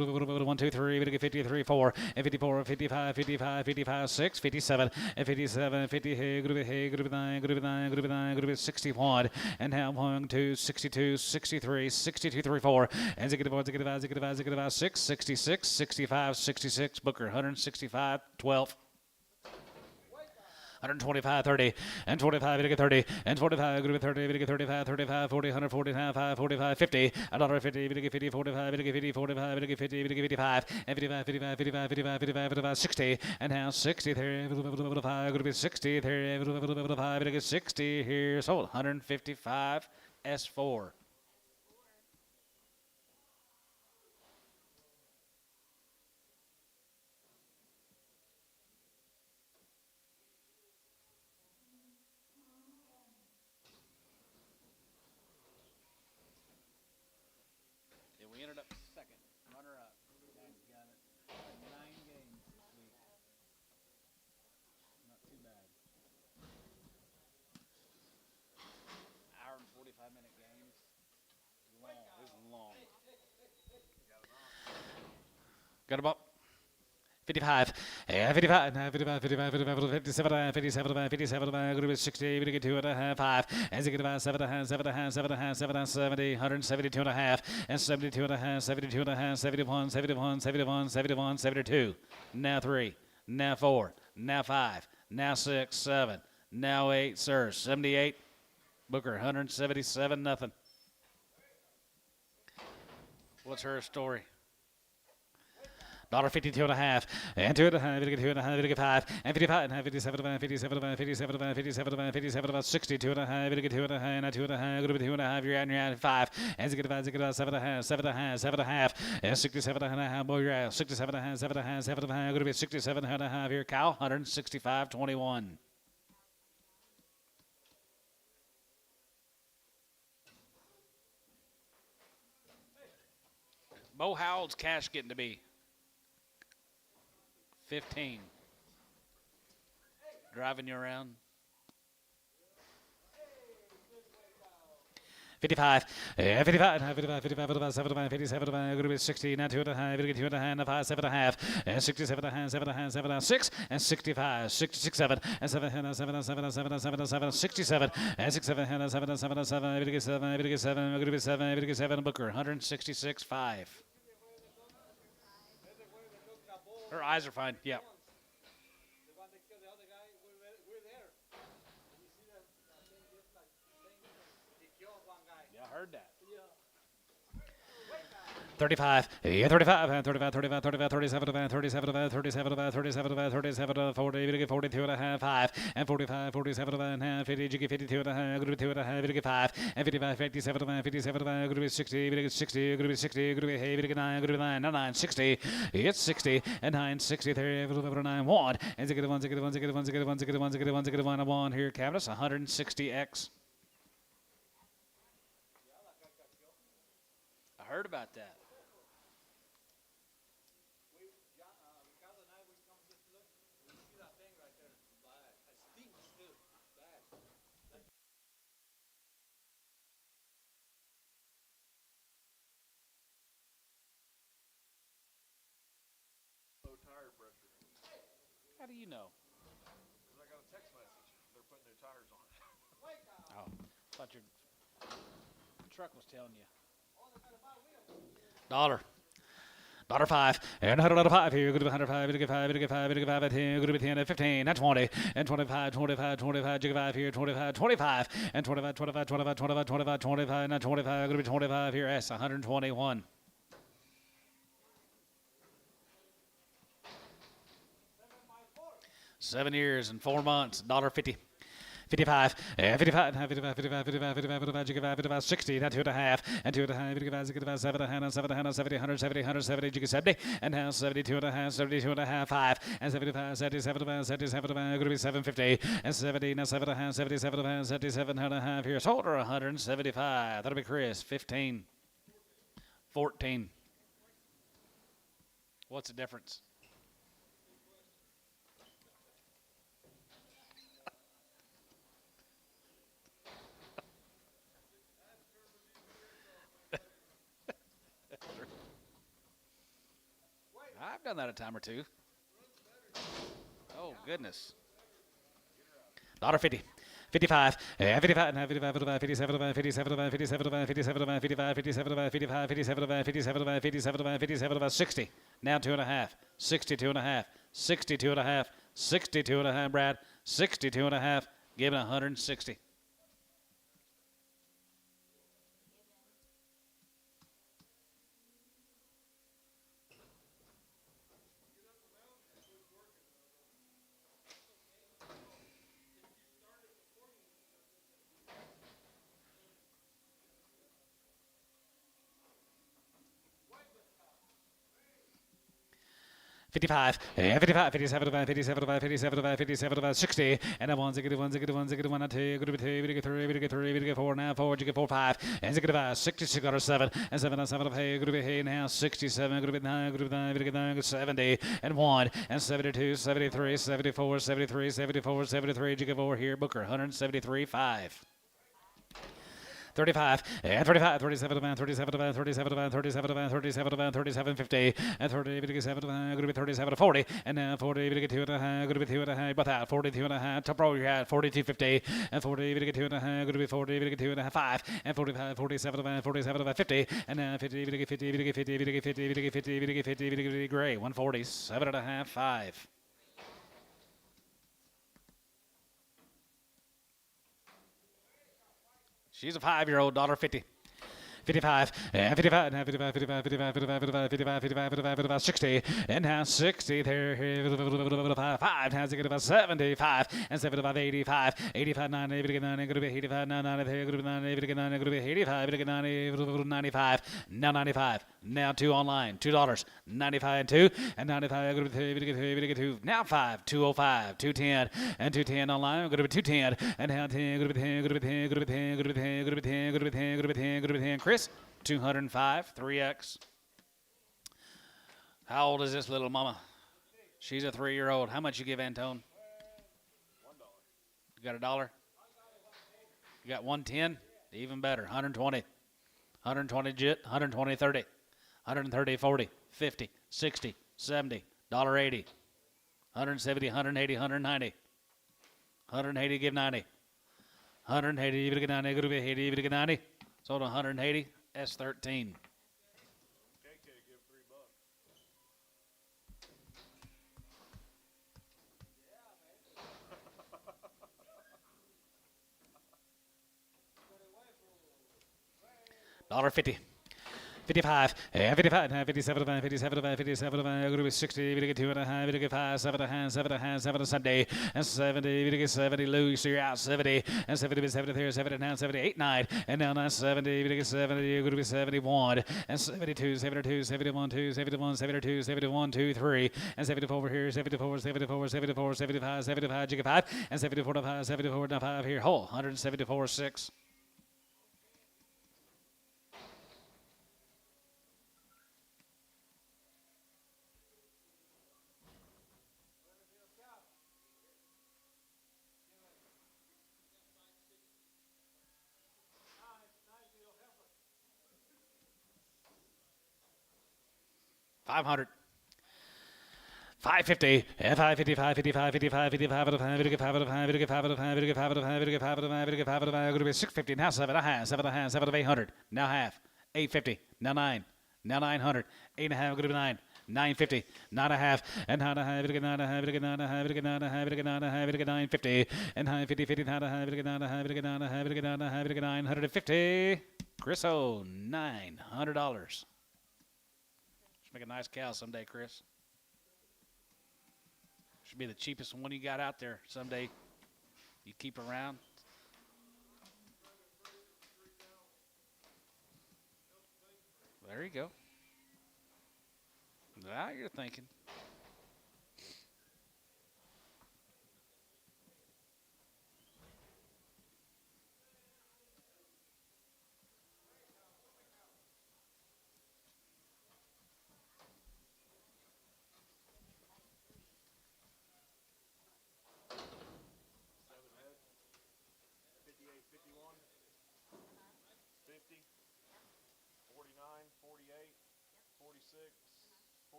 1, 2, 3, we get 53, 4, and 54, 55, 55, 55, 6, 57, and 57, 50, group 9, group 9, group 9, group 61, and now 1, 2, 62, 63, 62, 3, 4, and they get 4, they get 5, they get 5, they get 5, 6, 66, 65, 66, Booker, 165, 12. 125, 30, and 25, we get 30, and 25, we get 30, we get 35, 35, 40, 145, 45, 50, $1.50, we get 50, 45, we get 50, 45, we get 50, we get 55, and 55, 55, 55, 55, 55, 55, 60, and now 60 there, 55, going to be 60 there, 55, we get 60 here, sold, 155, S4. We ended up second, runner-up. Got it. 9 games this week. Not too bad. Hour and 45-minute games. Long. This is long. Got him up. 55, yeah, 55, 55, 55, 55, 57, 57, 57, group is 60, we get 2.5, 5, as you get about 7.5, 7.5, 7.5, 7.5, 70, 172.5, and 72.5, 72.5, 71, 71, 71, 71, 72, now 3, now 4, now 5, now 6, 7, now 8, sir, 78, Booker, 177, nothing. What's her story? $1.52.5, and 2.5, we get 2.5, we get 5, and 55, and 57, 57, 57, 57, 57, 60, 2.5, we get 2.5, and 2.5, go to 2.5, you're at 5, and you get 5, 7.5, 7.5, 7.5, and 67.5, boy, you're at 67.5, 7.5, 7.5, go to be 67.5 here, Kyle, 165.21. Bo Howell's cash getting to be 15. Driving you around. 55, 55, 55, 55, 75, 57, going to be 60, now 2.5, we get 2.5, now 5, 7.5, and 67.5, 7.5, 7, 6, and 65, 66, 7, and 7, 7, 7, 7, 7, 7, 7, 67, and 6, 7, 7, 7, 7, we get 7, we get 7, we're going to be 7, we get 7, Booker, 166.5. Her eyes are fine, yeah. The one that killed the other guy, we're there. You see that thing just like he killed one guy. Yeah, I heard that. Yeah. 35, yeah, 35, 35, 35, 35, 37, 37, 37, 37, 37, 40, we get 42.5, 5, and 45, 47.5, 50, you get 52.5, go to 2.5, we get 5, and 55, 57, 57, go to 60, we get 60, go to 60, go to hey, we get 9, go to 9, 9, 60, it's 60, and 9, 60, 30, 9, 1, and you get 1, you get 1, you get 1, you get 1, you get 1, you get 1, you get 1, 1 here, Cabinets, 160X. I heard about that. Ricardo and I, we come just look. We see that thing right there. Bad. It stinks too. Bad. Low tire pressure. How do you know? Because I got a text message. They're putting new tires on it. Oh, thought your truck was telling you. $1.05, and $105 here, go to 105, we get 5, we get 5, we get 5, 10, go to 10, and 15, and 20, and 25, 25, 25, you get 5 here, 25, 25, and 25, 25, 25, 25, 25, 25, and 25, go to 25 here, S, 121. Seven years and 4 months, $1.50. 55, 55, 55, 55, 55, 55, 55, 55, 60, now 2.5, and 2.5, 55, 55, 7.5, 7.5, 70, 170, 170, you get 70, and now 72.5, 72.5, 5, and 75, 77, 77, going to be 750, and 70, now 7.5, 77, 77.5 here, sold her 175. That'll be Chris, 15, 14. What's the difference? I've done that a time or two. Oh, goodness. $1.50. 55, 55, 55, 55, 57, 57, 57, 57, 55, 57, 55, 57, 57, 57, 57, 60. Now 2.5, 62.5, 62.5, 62.5, Brad, 62 and a half. Giving 160. $55, 55, 57, 57, 57, 57, 60, and a 1, 1, 1, 1, 2, 3, 3, 4, now 4, 4, 5, and 5, 66 or 7, and 7, 7, hey, now 67, 9, 70, and 1, and 72, 73, 74, 73, 74, 73, 4 here, Booker, 173, 5. 35, and 35, 37, 37, 37, 37, 37, 37, 50, and 30, 37, going to be 37 40, and now 40, going to be 2 and a half, but that 42 and a half, top row you had 42, 50, and 40, 2 and a half, going to be 40, 2 and a half, 5, and 45, 47, 47, 50, and now 50, 50, 50, 50, 50, 50, 50, gray, 140, 7 and a half, 5. She's a 5-year-old, $1.50. 55, and 55, and 55, 55, 55, 55, 55, 55, 55, 55, 60, and now 60 there, 5, has to get about 75, and 75, 85, 85, 90, 89, going to be 85, 90, going to be 90, 89, going to be 85, 90, 95, now 95, now 2 online, $2, 95 and 2, and 95, going to be 2, now 5, 205, 210, and 210 online, going to be 210, and now 10, going to be 10, going to be 10, going to be 10, going to be 10, going to be 10, going to be 10, going to be 10, going to be 10, Chris. 205, 3X. How old is this little mama? She's a 3-year-old. How much you give Antone? $1. You got $1? You got 110? Even better. 120. 120 jit, 120 30. 130 40, 50, 60, 70, $1.80. 170, 180, 190. 180 give 90. 180 even get 90, good 80 even get 90. Sold 180, S13. KK give $3. $1.50. 55, 55, 57, 57, 57, 60, we get 2 and a half, we get 5, 7 and a half, 7 and a half, 7 Sunday, and 70, we get 70, Lou, so you're out 70, and 70, 73, 79, 78, 9, and now 9, 70, we get 70, you're going to be 71, and 72, 72, 71, 2, 71, 72, 71, 2, 3, and 74 over here, 74, 74, 74, 75, 75, you get 5, and 74 to 5, 74 to 5 here, whole, 174, 6. $500. 550, 555, 55, 55, 55, 650, now 7 and a half, 7 and a half, 7 of 800, now half, 850, now 9, now 900, 8 and a half, good to be 9, 950, 9 and a half, and 9 and a half, 9 and a half, 9 and a half, 9 and a half, 950, and 950, 50, 9 and a half, 9 and a half, 9 and a half, 950, Chris O, $900. Make a nice cow someday, Chris. Should be the cheapest one you got out there someday. You keep around. There you go. Now you're thinking.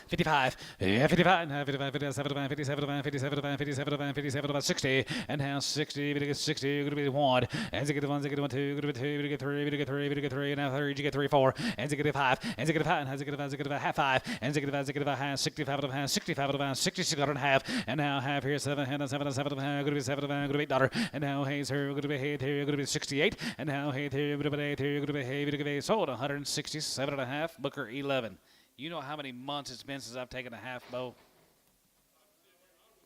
55, yeah, 55, 55, 57, 57, 57, 57, 57, 60, and now 60, we get 60, going to be 1, and you get 1, you get 1, 2, you get 2, you get 3, you get 3, you get 3, and now 3, you get 3, 4, and you get 5, and you get 5, and you get 5, you get half 5, and you get 5, you get 5, 65 of half, 65 of half, 66 and half, and now half here, 7, and 7, 7 of half, going to be 7 of half, going to be $8, and now Hayes here, going to be Hayes here, going to be 68, and now Hayes here, going to be 8 here, going to be Hayes, going to be sold 167 and a half, Booker 11. You know how many months it's been since I've taken a half, Bo?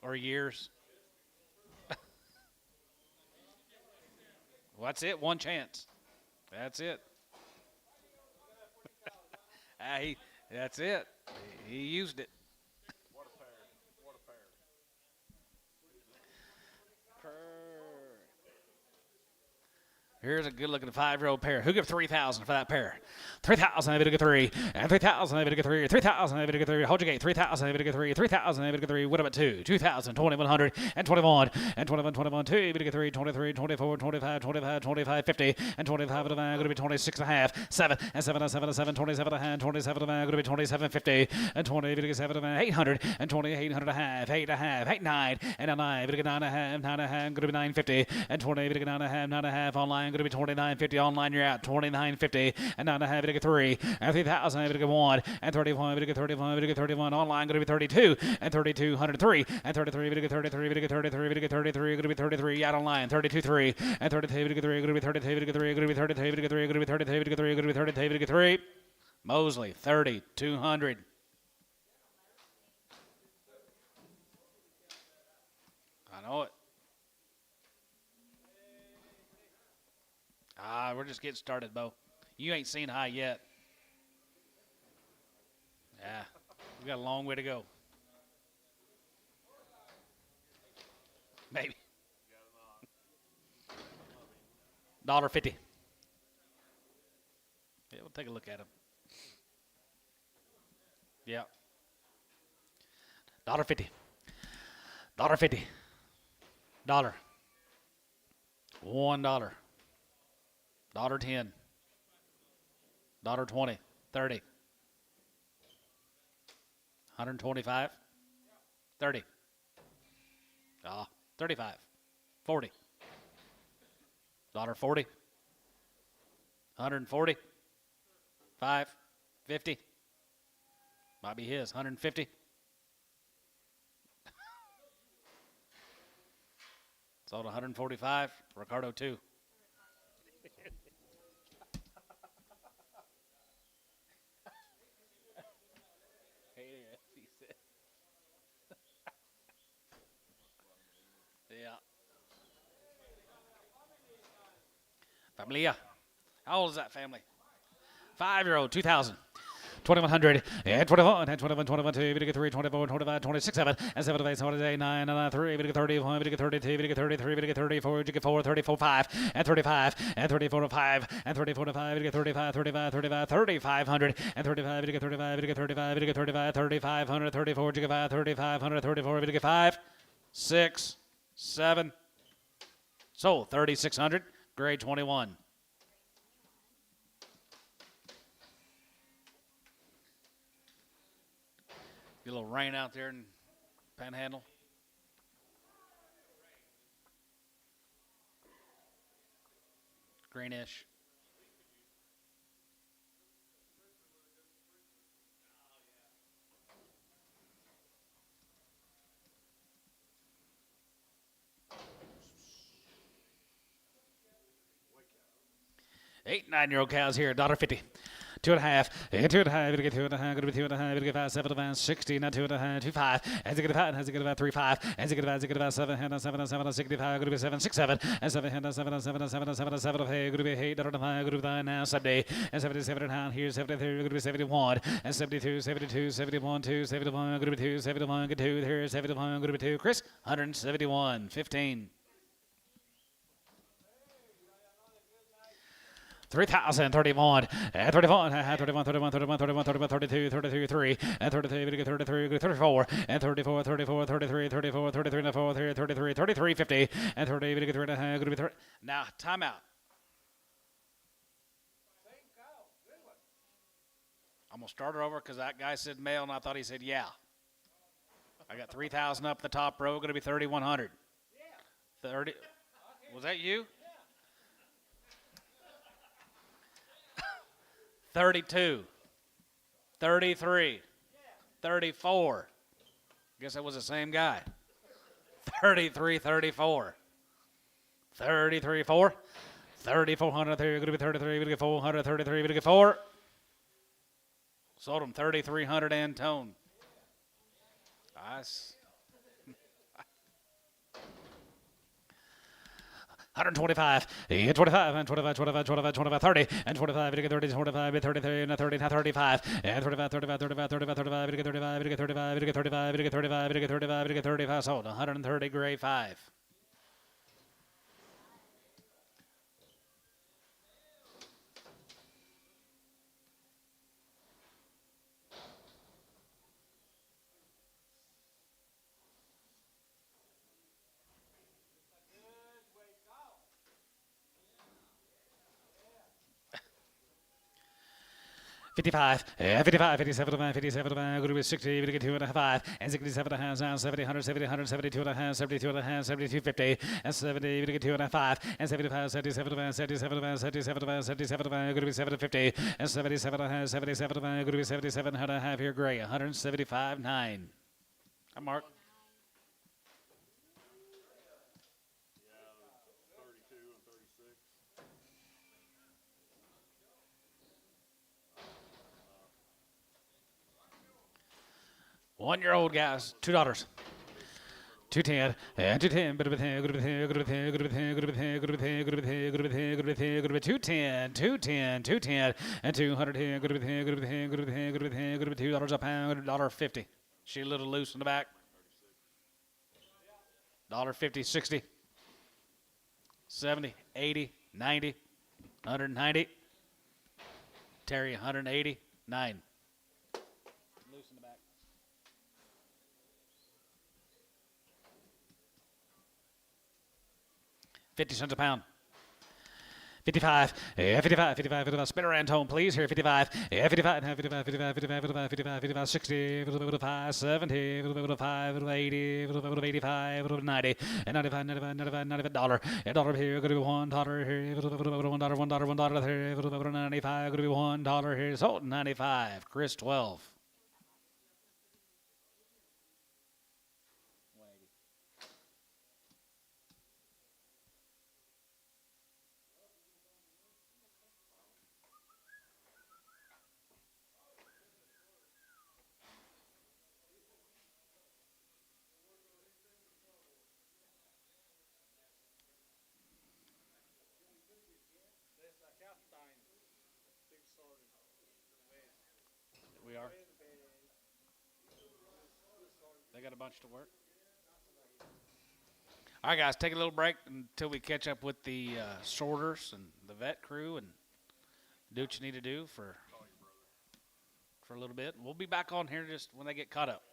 Or years? Well, that's it. One chance. That's it. That's it. He used it. What a pair. What a pair. Here's a good-looking 5-year-old pair. Who give $3,000 for that pair? 3,000. I get 3, and 3,000. I get 3. 3,000. I get 3. Hold your gate. 3,000. I get 3. 3,000. I get 3. What about 2? 2,000. 2,100 and 21 and 21. 21. 2. I get 3. 23. 24. 25. 25. 25. 50 and 25. I'm going to be 26 and a half. 7 and 7 and 7 and 7. 27 and a half. 27. I'm going to be 27.50 and 20. I get 7 and 800 and 20. 800 and a half. 8 and a half. 8 9 and a 9. I get 9 and a half. 9 and a half. I'm going to be 950 and 20. I get 9 and a half. 9 and a half online. Going to be 29.50 online. You're out 29.50 and 9 and a half. I get 3 and 3,000. I get 1 and 31. I get 31. I get 31 online. Going to be 32 and 32. 103 and 33. I get 33. I get 33. I get 33. Going to be 33 out online. 32.3 and 33. I get 3. Going to be 33. I get 3. Going to be 33. I get 3. Going to be 33. I get 3. Going to be 33. I get 3. Mosley 30. 200. I know it. We're just getting started, Bo. You ain't seen high yet. Yeah, we got a long way to go. Maybe. $1.50. Yeah, we'll take a look at them. Yeah. $1.50. $1.50. $1. $1. $1.10. $1.20. 30. 125. 30. 35. 40. $1.40. 140. 5. 50. Might be his. 150. Sold 145. Ricardo 2. Yeah. Familia. How old is that family? 5-year-old, 2,000. 2,100 and 21 and 21, 21, 2, we get 3, 24, 25, 26, 7 and 7, 8, 7, 9, and 3, we get 31, we get 32, we get 33, we get 34, we get 4, 34, 5 and 35 and 34, 5 and 34, 5, we get 35, 35, 35, 3,500 and 35, we get 35, we get 35, we get 35, 3,500, 34, we get 5, 3,500, 34, we get 5, 6, 7. Sold 3,600, grade 21. Get a little rain out there in Panhandle. Greenish. Eight, 9-year-old cows here, $1.50. 2.5, and 2.5, we get 2.5, gonna be 2.5, we get 5, 7, 60, not 2.5, 2.5, and 5, and 3.5, and 5, 7, and 7, 7, 65, gonna be 7, 6, 7, and 7, and 7, 7, 7, 7, 7, hey, gonna be 8, $5, gonna be 9 now, Sunday, and 77 down here, 73, gonna be 71, and 72, 72, 71, 2, 71, gonna be 2, 71, get 2, here, 71, gonna be 2, Chris, 171, 15. 3,031 and 31, 31, 31, 31, 31, 31, 32, 33, 3, and 33, we get 33, 34, and 34, 34, 33, 34, 33, 4, 33, 33, 50, and 30, we get 3, going to be 30. Now, timeout. I'm going to start it over because that guy said male, and I thought he said yeah. I got 3,000 up the top row. Going to be 3,100. 30. Was that you? 32. 33. 34. Guess that was the same guy. 33, 34. 33, 4. 3,400. Going to be 33. Going to get 400. 33. Going to get 4. Sold him 3,300 and tone. Nice. 125, 25, and 25, 25, 25, 25, 30, and 25, 30, 25, 33, and 30, 35, and 35, 35, 35, 35, 35, 35, 35, 35, 35, 35, 35, sold 130, gray 5. $55, 55, 57, 57, going to be 60, going to get 2.5, and 67 and a half, down 70, 100, 70, 100, 72 and a half, 72 and a half, 72, 50, and 70, going to get 2.5, and 75, 77, 77, 77, 77, going to be 750, and 77 and a half, 77, going to be 77 and a half here, gray, 175.9. Hi, Mark. Yeah, 32 and 36. 1-year-old guys, $2. 210, and 210, good to be 10, good to be 10, good to be 10, good to be 10, good to be 10, good to be 10, good to be 10, good to be 10, good to be 10, good to be 210, 210, 210, and 210, good to be 10, good to be 10, good to be 10, good to be 10, good to be $2 a pound, $1.50. She a little loose in the back. $1.50, 60, 70, 80, 90, 190. Terry, 180, 9. Loose in the back. 50 cents a pound. 55, 55, 55, 55, spin around home, please, here, 55, 55, 55, 55, 55, 55, 55, 55, 60, 55, 70, 55, 80, 85, 90, and 95, 95, 95, 95, dollar, a dollar here, going to be $1 here, $1 here, 95, going to be $1 here, sold 95, Chris 12. There's a captain. Big sorry. We are. They got a bunch to work. All right, guys, take a little break until we catch up with the sorters and the vet crew and do what you need to do for a little bit. We'll be back on here just when they get caught up.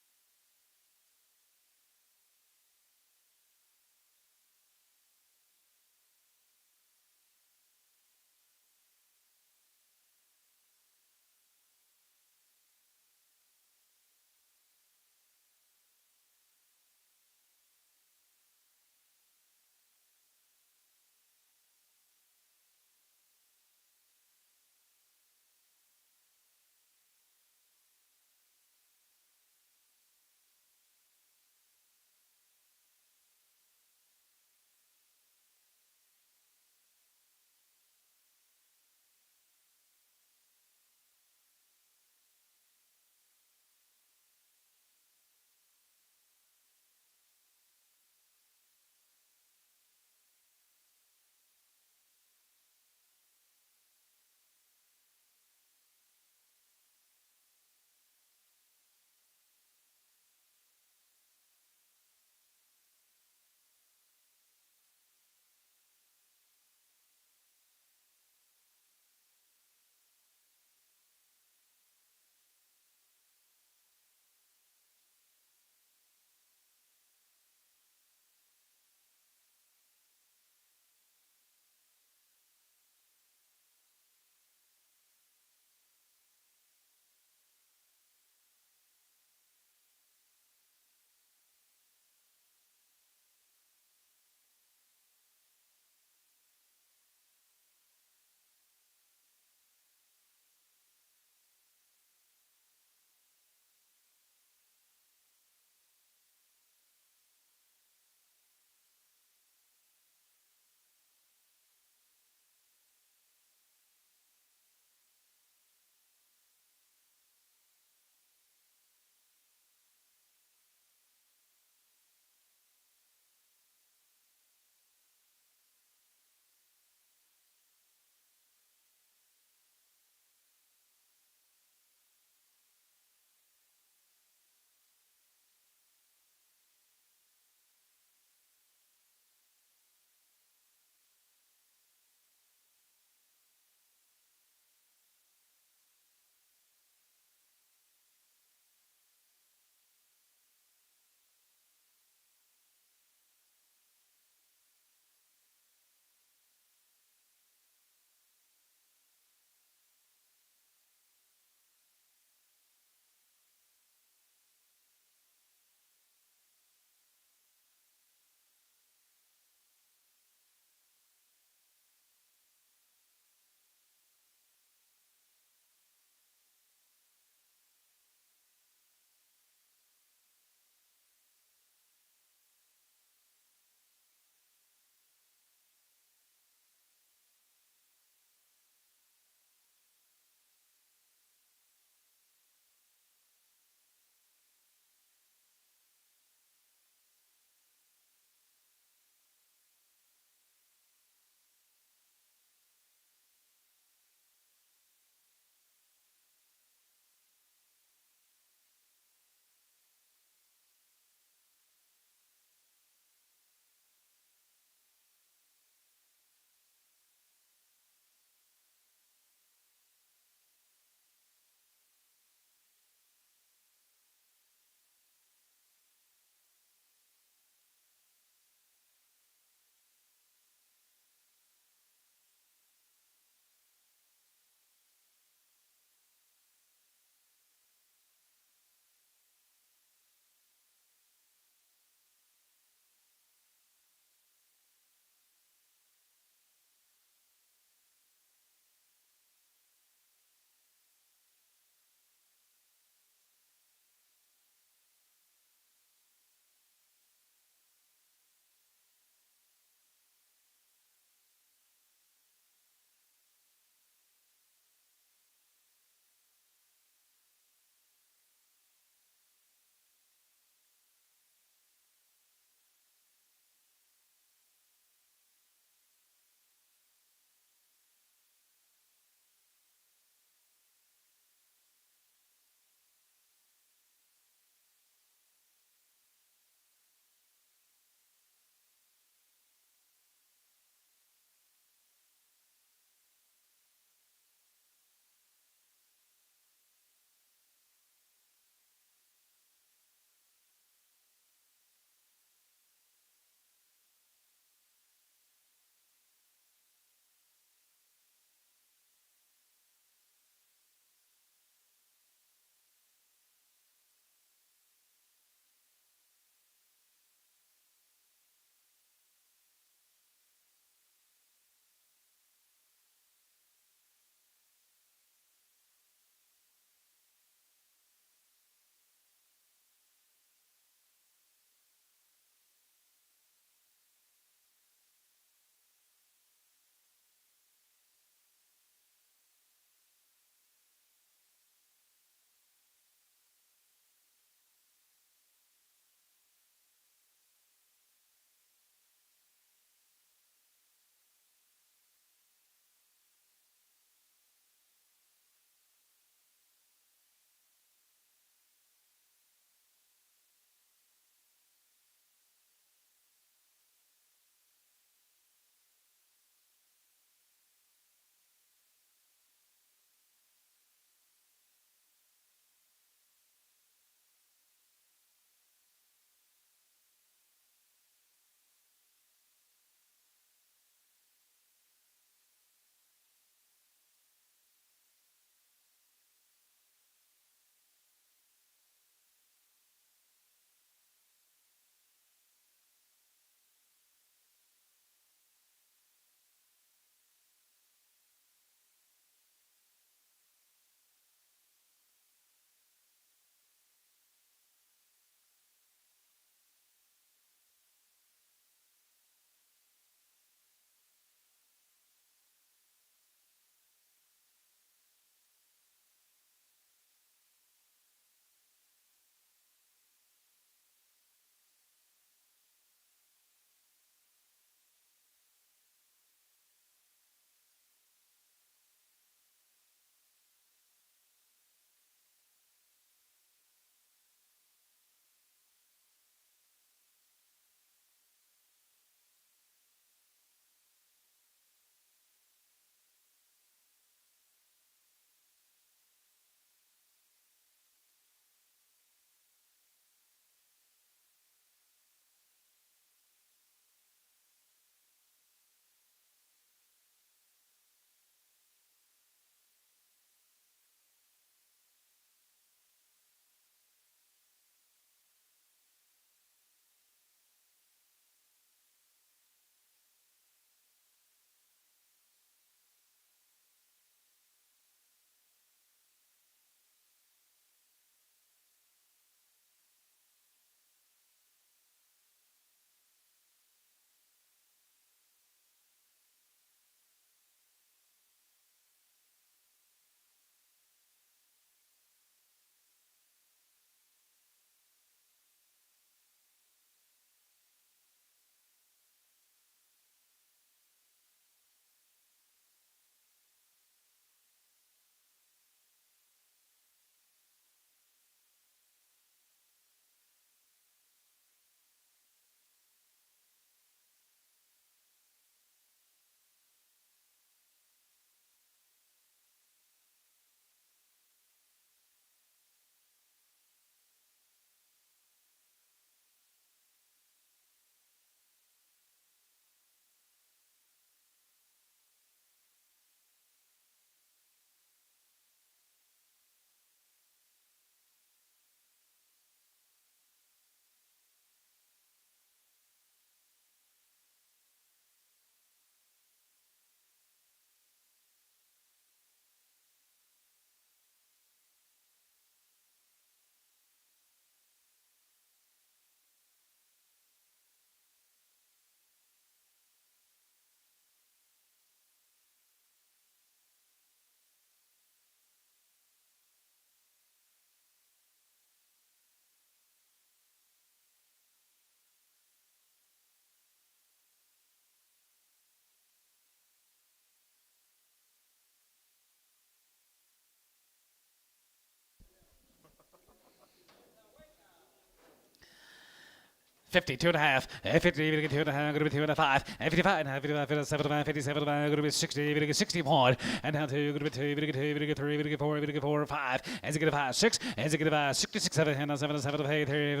50, 2.5, 50, we get 2.5, going to be 2.5, and 55, and 55, 57, 57, going to be 60, we get 61, and now 2, going to be 2, we get 2, we get 3, we get 4, we get 4, 5, and 5, 6, and 5, 66, 7, and 7, 7, 8, 3,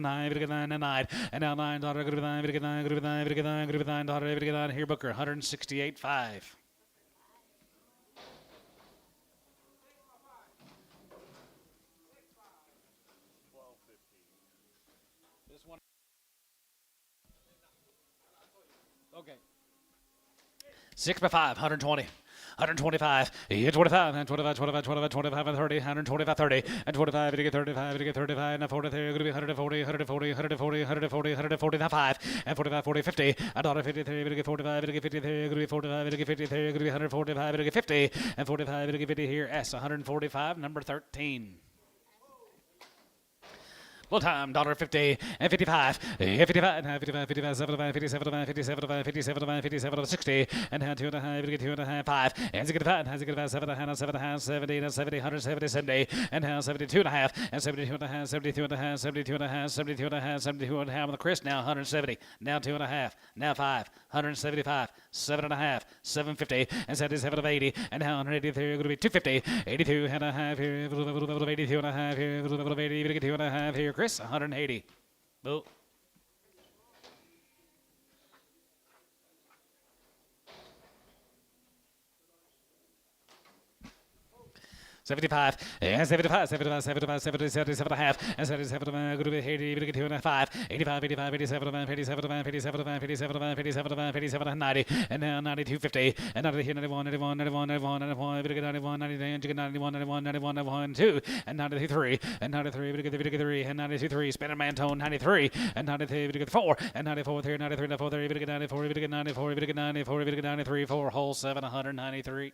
9, we get 9, and 9, and now 9, daughter, going to be 9, we get 9, going to be 9, we get 9, going to be 9, daughter, we get 9, here, Booker, 168.5. 12.15. This one. Okay. 6 by 5, 120. 125, 25, and 25, 25, 25, 25, and 30, 125, 30, and 25, we get 35, we get 35, and 43, going to be 140, 140, 140, 140, 140, and 5, and 45, 40, 50, and 53, we get 45, we get 53, going to be 45, we get 53, going to be 145, we get 50, and 45, we get 50 here, S, 145, number 13. Full time, $1.50 and 55, 55, 55, 55, 75, 57, 57, 57, 57, 60, and 2.5, we get 2.5, 5, and 5, and 7, 7, 70, and 70, 170, 70, and 72.5, and 72.5, 72.5, 72.5, 72.5, 72.5 on the Chris, now 170, now 2.5, now 5, 175, 7.5, 750, and 77 of 80, and now 183, going to be 250, 82 and a half here, 82 and a half here, 80, we get 2.5 here, Chris, 180. Boo. 75, and 75, 75, 75, 70, 77 and a half, and 77, going to be 80, we get 2.5, 85, 85, 87, 87, 87, 87, 87, 87, and 90, and now 92, 50, and 90, 91, 91, 91, 91, 91, we get 91, 92, you get 91, 91, 91, 91, 2, and 93, and 93, we get 3, and 92, 3, Spinner Man Tone, 93, and 93, we get 4, and 94, 3, 93, 94, 3, we get 94, we get 94, we get 94, we get 93, 4, whole 7, 193.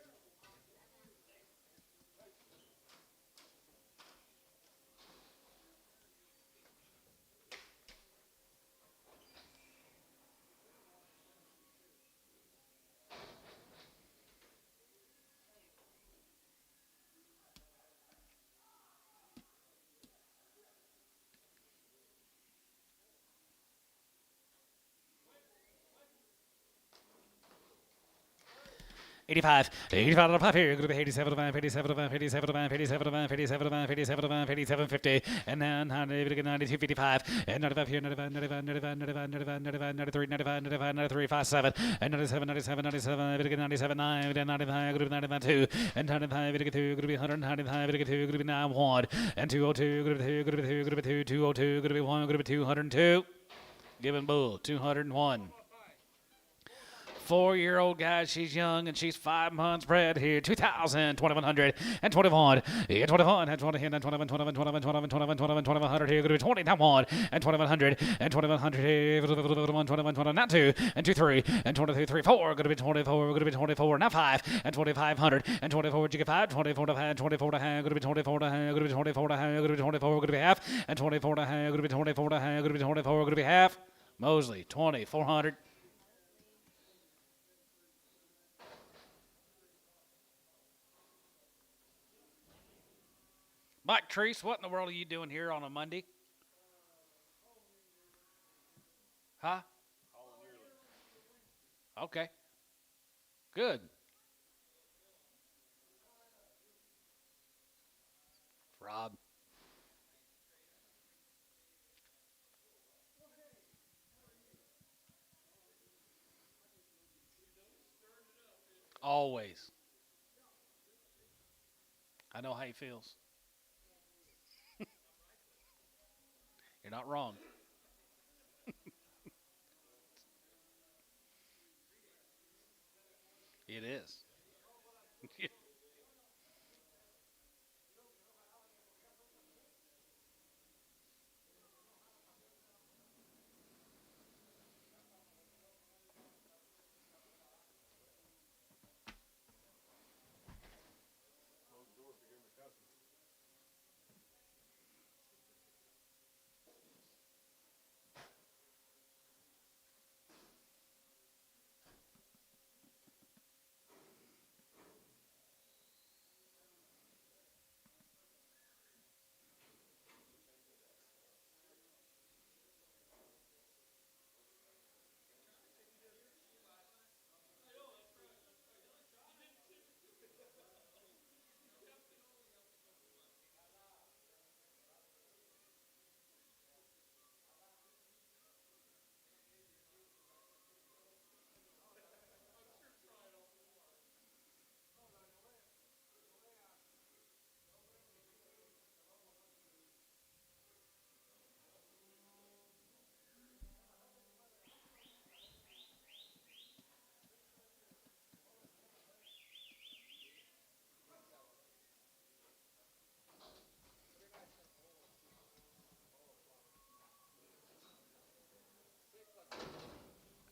85, 85 on the pop here, going to be 87 of 5, 87 of 5, 87 of 5, 87 of 5, 87 of 5, 87 of 5, 87, 50, and then 92, 55, and 95 here, 95, 95, 95, 95, 95, 95, 93, 95, 95, 93, 57, and 97, 97, 97, we get 97, 9, we get 95, going to be 95, 2, and 95, we get 2, going to be 195, we get 2, going to be 9, 1, and 202, going to be 2, going to be 2, going to be 2, 202, going to be 1, going to be 202, giving bull, 201. 4-year-old guy, she's young and she's 5 months bred here. 2,000, 2,100, and 21. Yeah, 21, and 20, and 21, 21, 21, 21, 21, 21, 2,100 here. Going to be 20, now 1, and 2,100, and 2,100 here. 21, 21, 21, now 2, and 2, 3, and 23, 3, 4. Going to be 24, going to be 24, now 5, and 2,500, and 24, you get 5, 24 to high, 24 to high, going to be 24 to high, going to be 24 to high, going to be 24, going to be half, and 24 to high, going to be 24 to high, going to be 24, going to be half. Mosley, 20, 400. Mike Treese, what in the world are you doing here on a Monday? Huh? Okay. Good. Rob. Always. I know how he feels. You're not wrong. It is.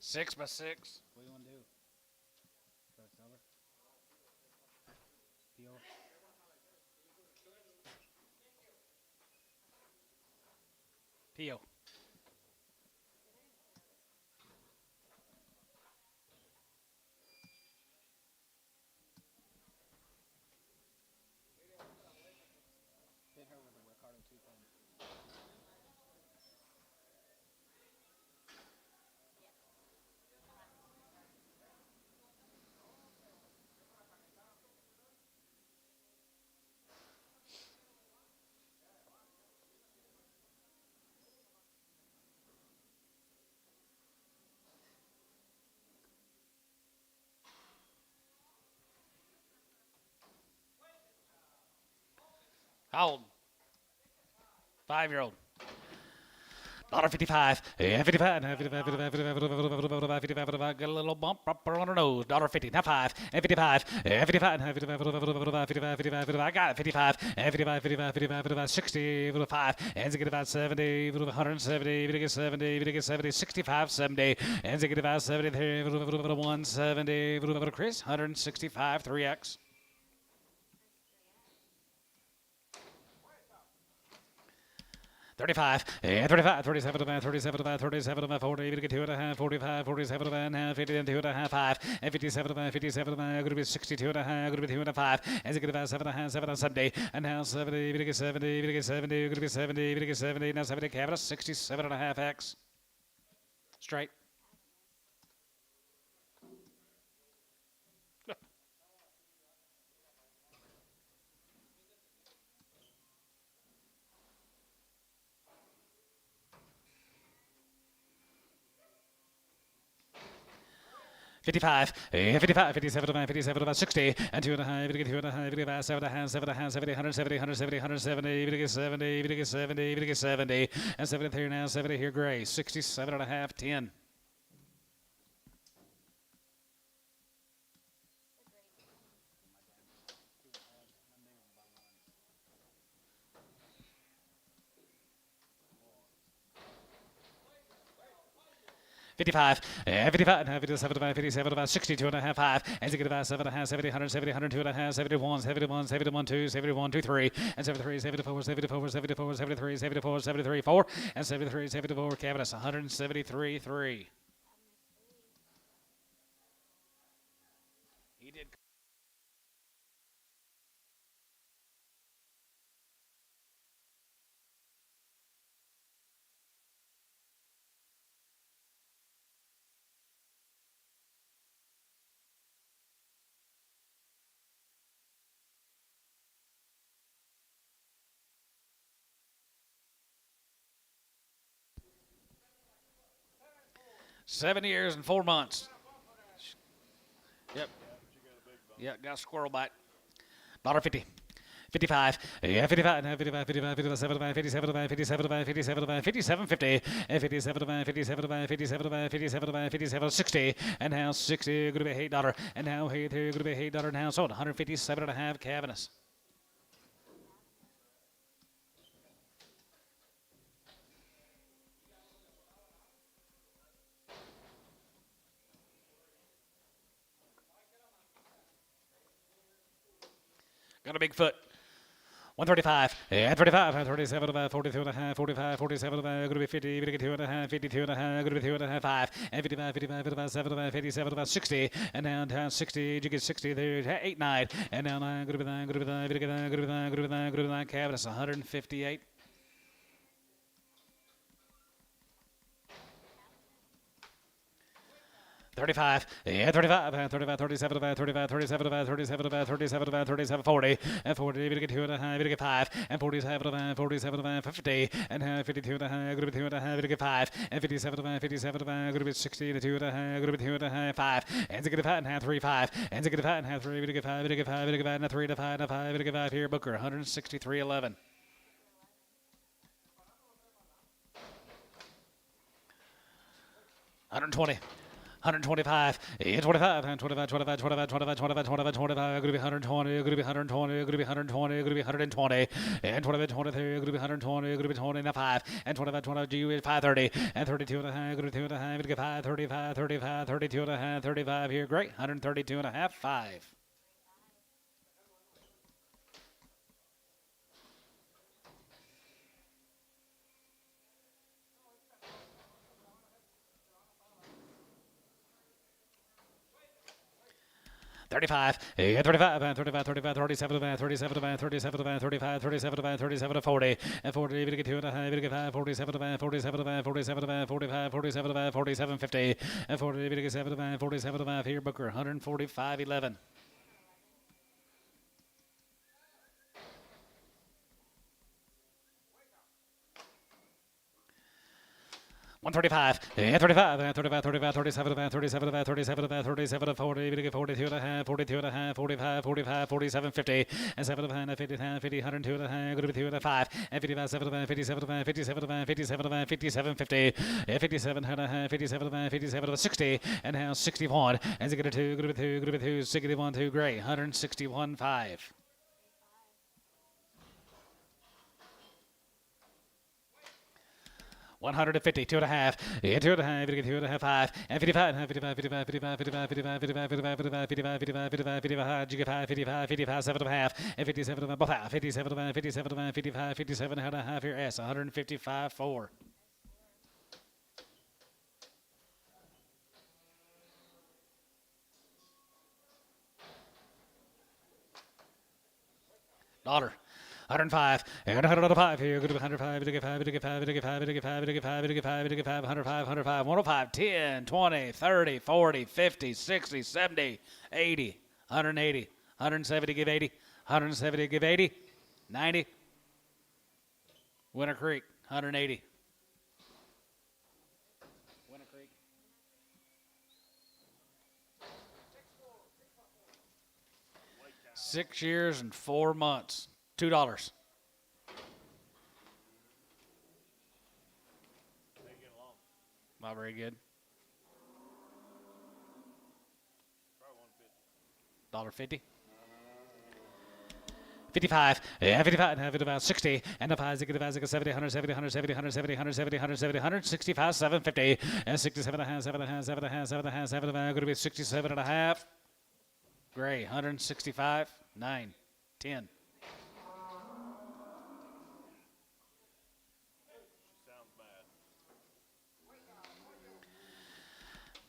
6 by 6. What do you want to do? Try to sell her? Deal. Pio. Hit her with a Ricardo 210. How old? 5-year-old. $1.55. Yeah, 55. 55, 55, 55, 55, 55. Got a little bump up on her nose. $1.50. Now 5. And 55. Yeah, 55. 55, 55, 55, 55. I got it. 55. And 55, 55, 55, 55, 60. 5. And get about 70. 170. 70. 70. 65. 70. And get about 73. 170. Chris. 165. 3X. 35, yeah, 35, 37 to 37 to 37 to 40, even get 2.5, 45, 47 to 1.5, 50 and 2.5, 5, and 57 to 57 to going to be 62 to 1.5, going to be 2.5, and it get about 7.5, 7 on Sunday, and now 70, even get 70, even get 70, going to be 70, even get 70, now 70 cabinet, 67.5 X. Straight. $55, 55, 57, 57, 60, and 2.5, 2.5, 2.5, 7.5, 7.5, 70, 170, 170, 170, 70, 70, 70, and 73 now, 70 here, Gray, 67.5, 10. $55, 55, 57, 57, 62 and a half, 5, and get about 7.5, 70, 170, 102 and a half, 71, 71, 71, 2, 71, 2, 3, and 73, 74, 74, 74, 73, 74, 73, 4, and 73, 74, cabinets, 173, 3. He did. $7 years and 4 months. Yep. Yeah, got a squirrel bite. $1.50. 55, yeah, 55, 55, 55, 57, 57, 57, 57, 57, 50, and 57, 57, 57, 57, 57, 60, and now 60, going to be $8, and now going to be $8 now, so 157.5 cabinets. Got a big foot. 135, yeah, 35, 37, 42 and a half, 45, 47, going to be 50, 52 and a half, 52 and a half, going to be 2 and a half, 5, and 55, 55, 55, 75, 57, about 60, and down 60, you get 60, there, 8, 9, and now 9, going to be 9, going to be 9, going to be 9, going to be 9, going to be 9, going to be 9, cabinets, 158. $35, yeah, 35, 35, 37, 35, 37, 37, 37, 37, 40, and 40, you get 2 and a half, you get 5, and 47, 47, 50, and 52 and a half, going to be 2 and a half, you get 5, and 57, 57, going to be 60, and 2 and a half, going to be 2 and a half, 5, and to get a 5 and a half, 3, 5, and to get a 5 and a half, 3, you get 5, you get 5, you get 5, and a 3 to 5, and a 5, you get 5 here, Booker, 163.11. $120. 125, 25, 25, 25, 25, 25, 25, 25, 25, gonna be 120, gonna be 120, gonna be 120, gonna be 120, and 25, 23, gonna be 120, gonna be 25, and 25, 20, G is 530, and 32 and a half, gonna be 2 and a half, gonna get 5, 35, 35, 32 and a half, 35 here, great, 132 and a half, 5. $35, 35, 35, 35, 37, 37, 37, 35, 37, 37, 40, and 40, we get 2 and a half, we get 5, 47, 47, 47, 45, 47, 47, 50, and 40, we get 7, 47, here, Booker, 145, 11. 135, 35, 35, 35, 37, 37, 37, 37, 40, we get 42 and a half, 42 and a half, 45, 45, 47, 50, and 7 and 50, 50, 102 and a half, going to be 2 and a 5, and 55, 7, 57, 57, 57, 57, 50, 57 and a half, 57, 57, 60, and now 61, and 2, going to be 2, going to be 2, 61, 2, great, 161, 5. 150, 2 and a half, 2 and a half, 2 and a half, 5, and 55, 55, 55, 55, 55, 55, 55, 55, 55, 55, 55, 55, 55, 55, 7 and a half, and 57 and a half, 57 and 57, 55, 57 and a half here, S, 155, 4. Dollar. 105, and 105 here, good to 105, to get 5, to get 5, to get 5, to get 5, to get 5, to get 5, to get 5, 105, 105, 105, 10, 20, 30, 40, 50, 60, 70, 80, 180, 170, give 80, 170, give 80, 90, Winter Creek, 180. Winter Creek. Six years and 4 months. $2. Not very good. $1.50. 55, 55, and about 60, and the 5, 70, 170, 170, 170, 170, 170, 165, 750, and 67 and a half, 7 and a half, 7 and a half, 7 and a half, 7 and a half, going to be 67 and a half. Gray, 165, 9, 10.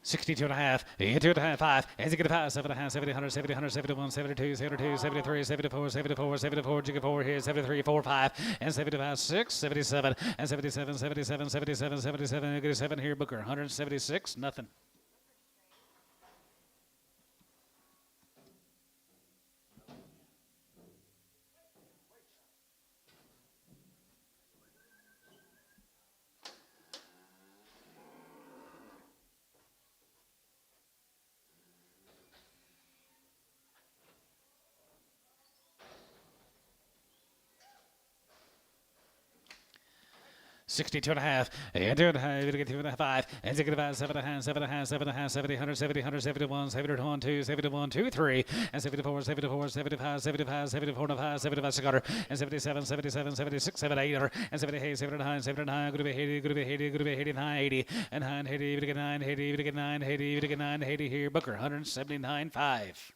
62 and a half, 2 and a half, 5, and 6 and a half, 7 and a half, 70, 170, 171, 72, 72, 73, 74, 74, 74, 74 here, 73, 4, 5, and 75, 6, 77, and 77, 77, 77, 77, 7 here, Booker, 176, nothing. 62 and a half, and 2 and a half, 2 and a half, 5, and 6 and a half, 7 and a half, 7 and a half, 7 and a half, 70, 170, 171, 71, 2, 71, 2, 3, and 74, 74, 75, 75, 74 and a half, 75, 600, and 77, 77, 76, 78, and 78, 79, 79, going to be 80, going to be 80, going to be 89, 80, and 980, we get 980, we get 980, we get 980 here, Booker, 179, 5.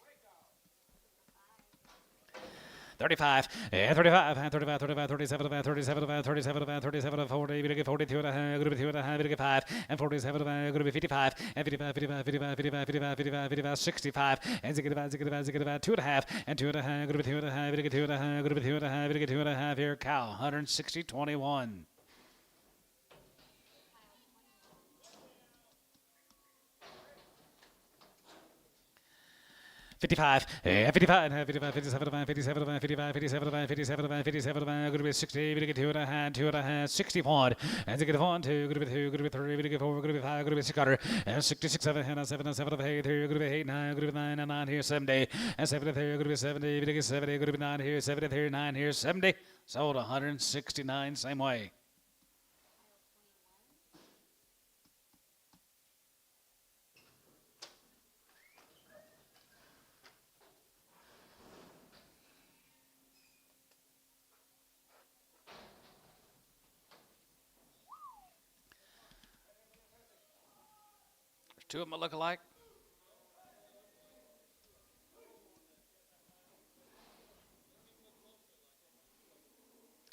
35, 35, 35, 35, 37, 37, 37, 37, 40, we get 42 and a half, going to be 2 and a half, we get 5, and 47, going to be 55, and 55, 55, 55, 55, 55, 55, 55, 65, and 65, 65, 65, 2 and a half, and 2 and a half, going to be 2 and a half, we get 2 and a half, going to be 2 and a half, we get 2 and a half here, cow, 160, 21. 55, 55, 55, 57, 57, 55, 57, 57, 57, going to be 60, we get 2 and a half, 2 and a half, 61, and to get 1, 2, going to be 2, going to be 3, we get 4, going to be 5, going to be 600, and 66, 7, 7, 7, 8, 3, going to be 8, 9, going to be 9, and 9 here, 70, and 73, going to be 70, we get 70, going to be 9 here, 73, 9 here, 70, sold 169, same way. Two of them look alike.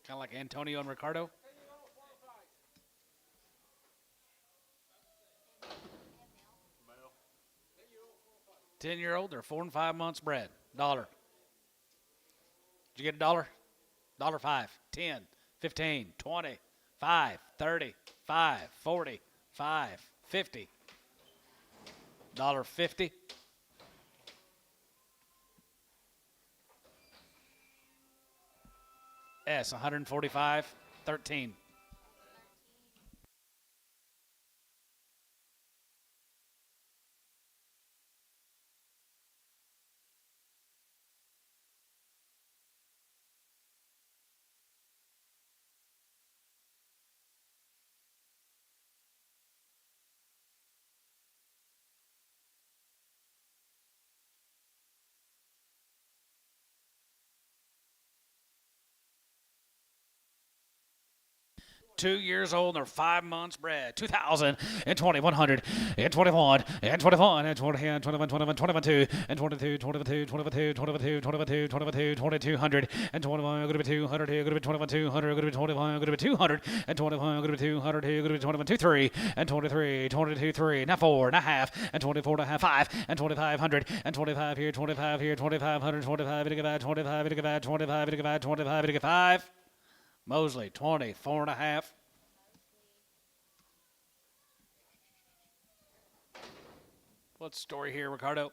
Kind of like Antonio and Ricardo. 10-year-old, they're 4 and 5 months bred. $1. Did you get $1? $1.05, 10, 15, 20, 5, 30, 5, 40, 5, 50. $1.50. S, 145, 13. Years old, they're 5 months bred. 2000 and 20, 100 and 21 and 21 and 20 and 21, 21, 22 and 22, 22, 22, 22, 22, 22, 2200 and 21, going to be 200 here, going to be 21, 200, going to be 21, going to be 200 and 21, going to be 200 here, going to be 21, 23 and 23, 22, 3, now 4 and a half and 24 and a half, 5 and 2500 and 25 here, 25 here, 2500, 25, 25, 25, 25, 25, 25, 25. Mosley, 24 and a half. What's the story here, Ricardo?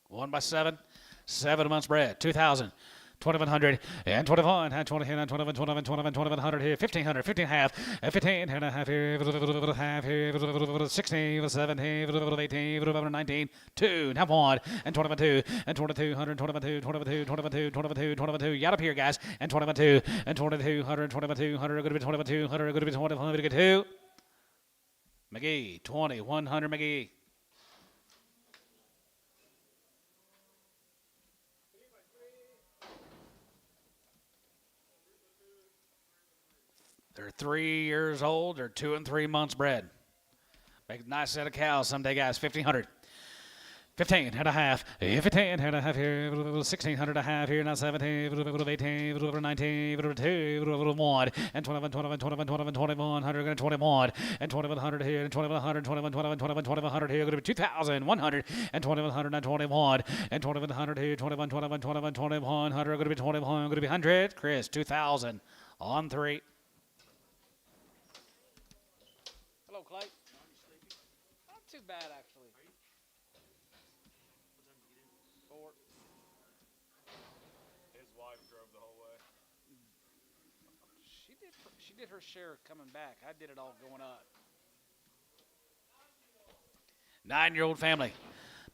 One by 7. 7 months bred. 2000. 2100 and 21 and 20 and 21, 21, 21, 2100 here, 1500, 15 half, and 15 and a half here, half here, 16, 17, 18, 19, 2, now 1 and 21, 2 and 2200, 22, 22, 22, 22, 22, yacht up here, guys, and 21, 2 and 2200, 2200, going to be 2200, going to be 2100, get 2. McGee, 2100 McGee. They're 3 years old. They're 2 and 3 months bred. Make a nice set of cows someday, guys. 1,500. 15 and a half. 15 and a half here. 1,600 and a half here. Now 17, 18, 19, 2, 1, and 21, 21, 21, 21, 2100, and 21, and 2100 here, and 2100, 21, 21, 21, 2100 here. Going to be 2,100, and 2100, and 21, and 2100 here, 21, 21, 21, 2100. Going to be 21, going to be 100. Chris, 2,000 on 3. Hello, Clay. Not too bad, actually. 4. His wife drove the whole way. She did her share coming back. I did it all going up. 9-year-old family.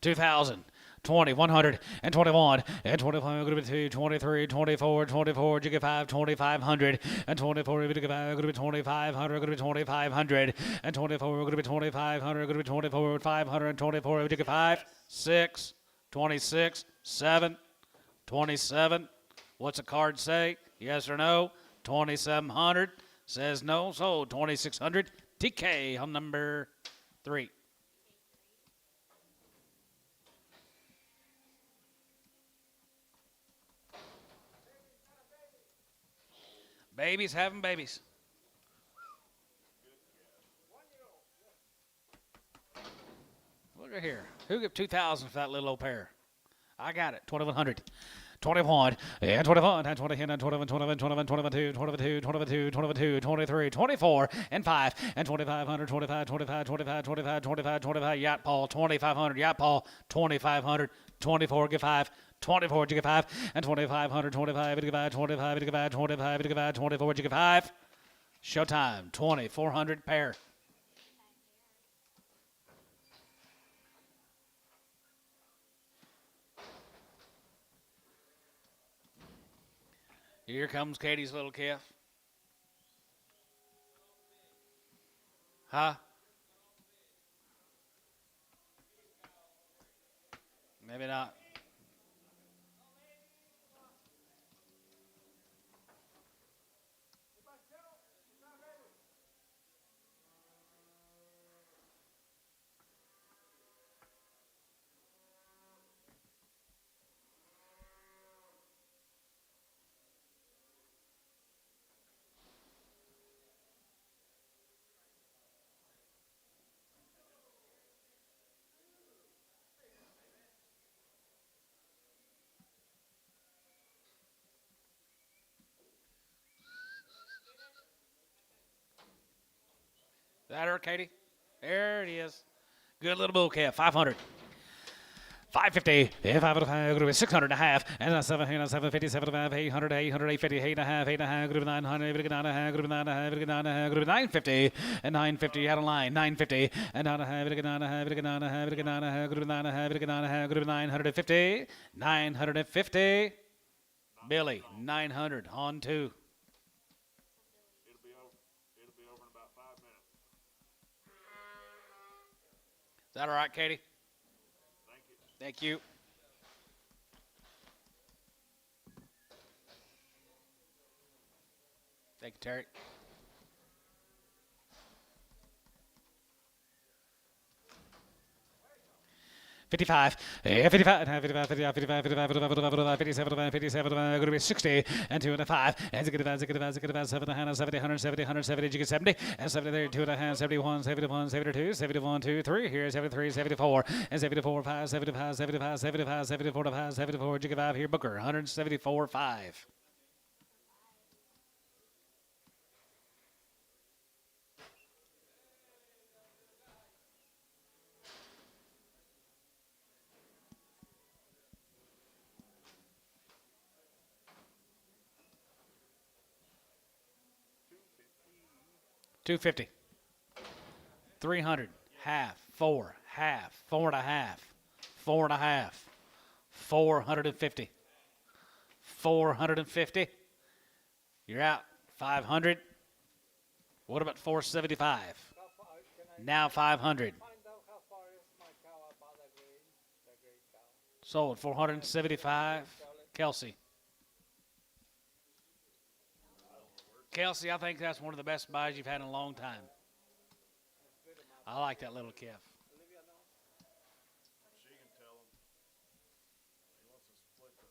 2,000. 20, 100, and 21, and 25, going to be 2, 23, 24, 24, you get 5, 2,500, and 24, going to be 2,500, going to be 2,500, and 24, going to be 2,500, going to be 24, 500, and 24, you get 5, 6, 26, 7, 27. What's the card say? Yes or no? 2,700 says no, so 2,600. TK on number 3. Babies having babies. Look at here. Who gave 2,000 for that little old pair? I got it. 2,100. 21, and 21, and 20, and 21, 21, 21, 22, 22, 22, 22, 23, 24, and 5, and 2,500, 25, 25, 25, 25, 25, 25, yacht Paul, 2,500, yacht Paul, 2,500, 24, get 5, 24, you get 5, and 2,500, 25, you get 5, 25, you get 5, 25, you get 5, 24, you get 5. Showtime, 2,400 pair. Here comes Katie's little calf. Huh? Maybe not. That her, Katie? There it is. Good little bull calf. 500. 550, 500, 600 and a half, and a 700, 750, 75, 800, 800, 850, 8 and a half, 8 and a half, group 900, 9 and a half, group 9 and a half, group 9 and a half, group 950, and 950 out of line, 950, and 9 and a half, 9 and a half, 9 and a half, 9 and a half, group 9 and a half, 9 and a half, group 950, 950, Billy, 900 on 2. It'll be over in about 5 minutes. Is that all right, Katie? Thank you. Thank you. Thank you, Terry. $55, 55, 55, 55, 55, 55, 57, 57, going to be 60, and 2 and a 5, and 65, 65, 65, 70, 70, 170, 170, you get 70, and 70, 2 and a half, 71, 71, 72, 71, 2, 3, here, 73, 74, and 74, 5, 75, 75, 75, 74 to 5, 74, you get 5 here, Booker, 174, 5. $250, 300, half, 4 and a half, 4 and a half, 450, 450. You're out. 500. What about 475? How far, can I Now 500. find out how far is my cow about the green cow? Sold 475. Kelsey. Kelsey, I think that's one of the best buys you've had in a long time. I like that little calf. Olivia, no? She can tell him. He wants to split the.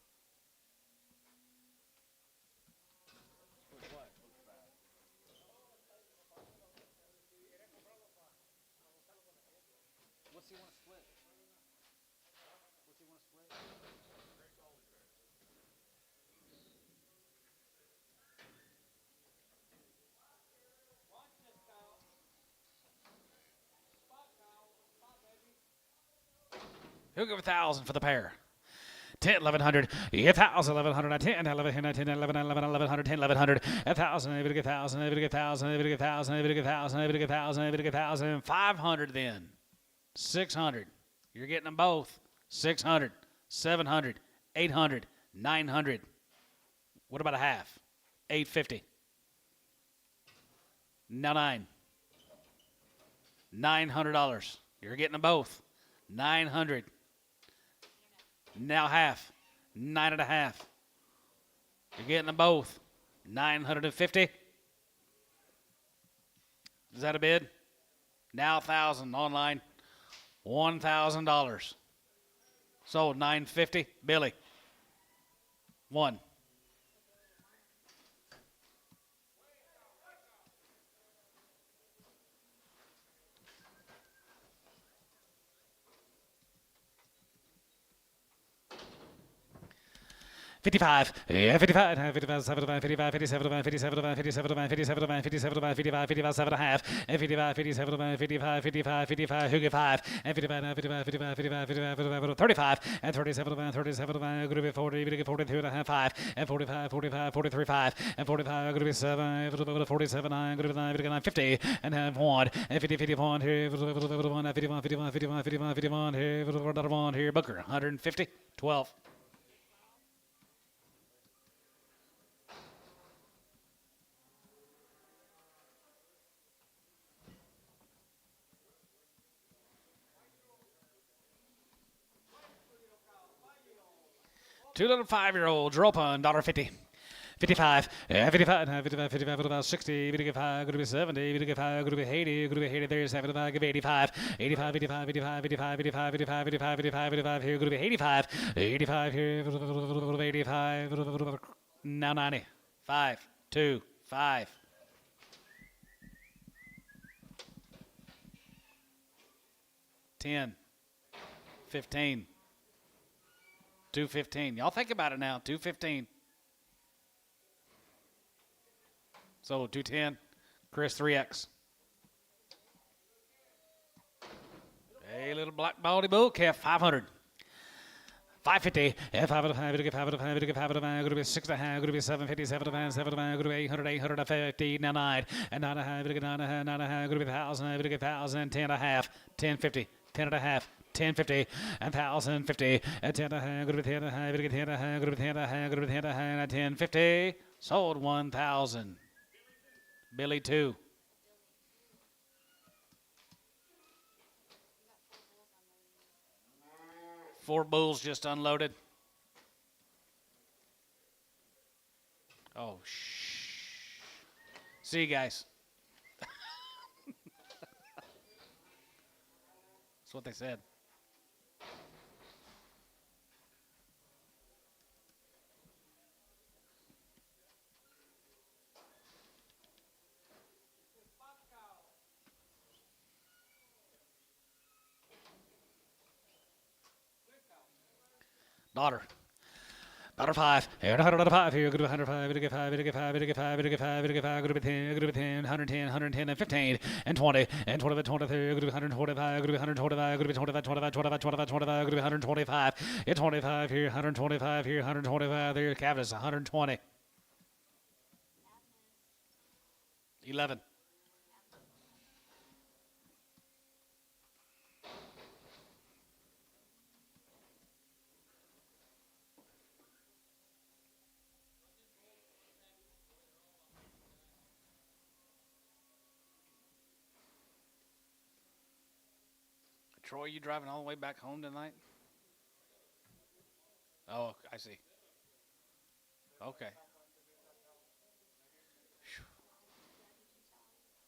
What's he want to split? What's he want to split? Watch this cow. Spot cow. Spot baby. He'll give 1,000 for the pair. 10, 1100, 1,000, 1100, 10, 1100, 10, 11, 1100, 10, 1100, 1,000, able to get 1,000, able to get 1,000, able to get 1,000, able to get 1,000, able to get 1,000, able to get 1,000, 500 then. 600. You're getting them both. 600, 700, 800, 900. What about a half? 850. Now 9. $900. You're getting them both. 900. Now half. 9 and a half. You're getting them both. 950. Is that a bid? Now 1,000 online. $1,000. Sold 950. Billy. 1. $55, 55, 55, 75, 55, 57, 57, 57, 57, 57, 55, 55, 7 and a half, and 55, 57, 55, 55, 55, who get 5, and 55, 55, 55, 55, 55, 35, and 37, 37, group of 40, we get 42 and a half, 5, and 45, 45, 43, 5, and 45, group of 7, 47, 9, group of 9, we get 9, 50, and have 1, and 50, 51, here, 51, 51, 51, 51, 51, here, 1, here, Booker, 150, 12. Two little 5-year-olds, roll on, $1.50. 55, 55, 55, 55, about 60, 55, going to be 70, 55, going to be 80, going to be 80, there's 75, give 85, 85, 85, 85, 85, 85, 85, 85, 85, 85, here, going to be 85, 85 here, 85, now 90, 5, 2, 5. $10, $15, $215. Y'all think about it now. $215. So $210. Chris 3X. Hey, little black baldy bull calf, 500. 550, 505, to get 505, to get 505, going to be 6 and a half, going to be 750, 705, 705, going to be 800, 850, now 9, and 9 and a half, to get 9 and a half, 9 and a half, going to be 1,000, to get 1,000, 10 and a half, 1050, 10 and a half, 1050, and 1,050, and 10 and a half, going to be 10 and a half, to get 10 and a half, going to be 10 and a half, going to be 10 and a half, and 1050, sold 1,000. Billy 2. Four bulls just unloaded. Oh, shh. See you guys. That's what they said. Daughter. Daughter 5. Here, 105. Here, good 105. To get 5. To get 5. To get 5. To get 5. To get 5. Good to be 10. Good to be 10. 110. 110 and 15 and 20 and 20 and 23. Good to be 125. Good to be 125. Good to be 25. 25. 25. 25. 25. Good to be 125. At 25. Here, 125. Here, 125. There, Cavus 120. 11. Troy, you driving all the way back home tonight? Oh, I see. Okay.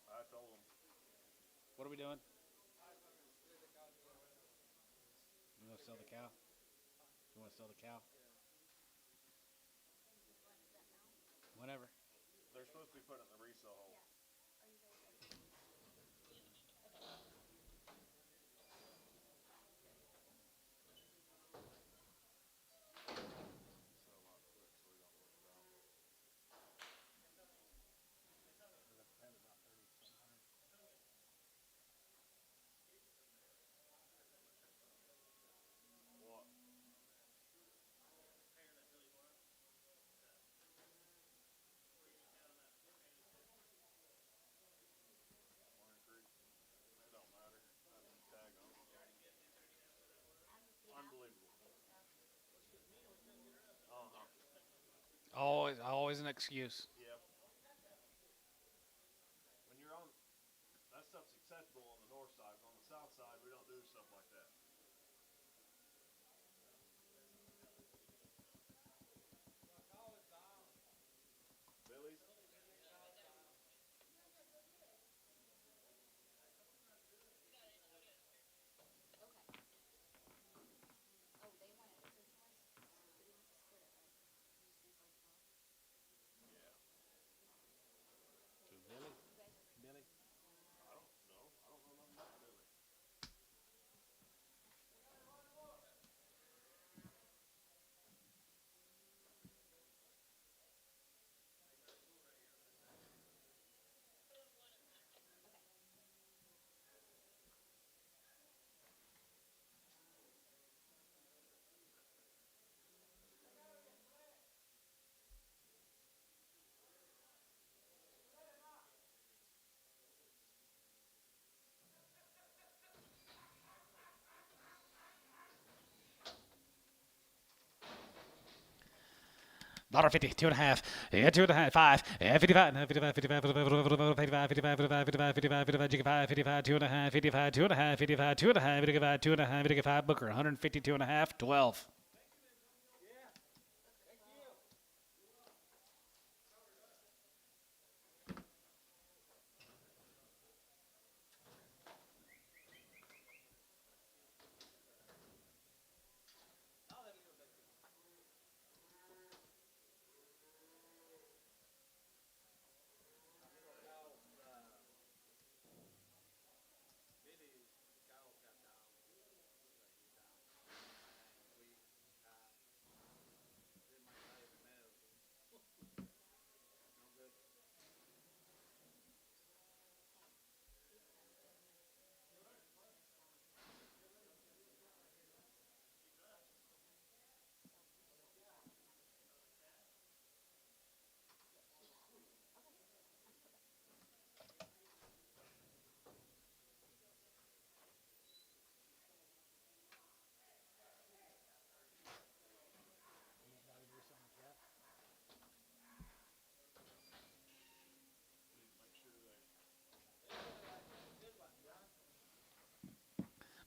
I told him. What are we doing? You want to sell the cow? You want to sell the cow? Whatever. They're supposed to be putting it in the resale hole. What? Pine Creek. It don't matter. I didn't tag on. Unbelievable. Always an excuse. Yep. When you're on, that stuff's acceptable on the north side, but on the south side, we don't do stuff like that. Billy's? Yeah. Billy? Billy? I don't know. I don't know nothing about Billy. $1.50, 2 and a half, yeah, 2 and a half, 5, yeah, 55, 55, 55, 55, 55, 55, 55, 55, 55, 55, 2 and a half, 55, 2 and a half, 55, 2 and a half, 55, 2 and a half, 55, Booker, 152 and a half, 12.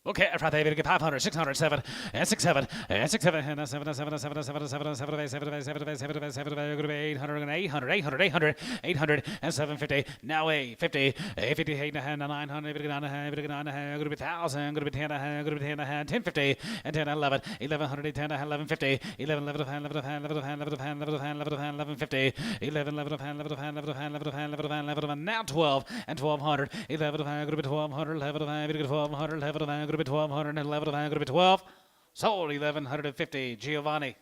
Okay, I tried to get 500, 600, 7, and 6, 7, and 6, 7, and 7, 7, 7, 7, 7, 7, 7, 7, 7, 7, 7, 800, and 800, 800, 800, 800, and 750. Now 850, 850, 8 and 900, 900, 900, going to be 1,000, going to be 10, going to be 10, 1050, and 10, 11, 1100, 10, 1150, 11, 11 of hand, 11 of hand, 11 of hand, 11 of hand, 11 of hand, 11 of hand, 1150, 11, 11 of hand, 11 of hand, 11 of hand, 11 of hand, 11 of hand, 11 of hand, now 12 and 1200, 11 of hand, going to be 1200, 11 of hand, 1200, 11 of hand, going to be 1200, and 11 of hand, going to be 12. Sold 1150. Giovanni.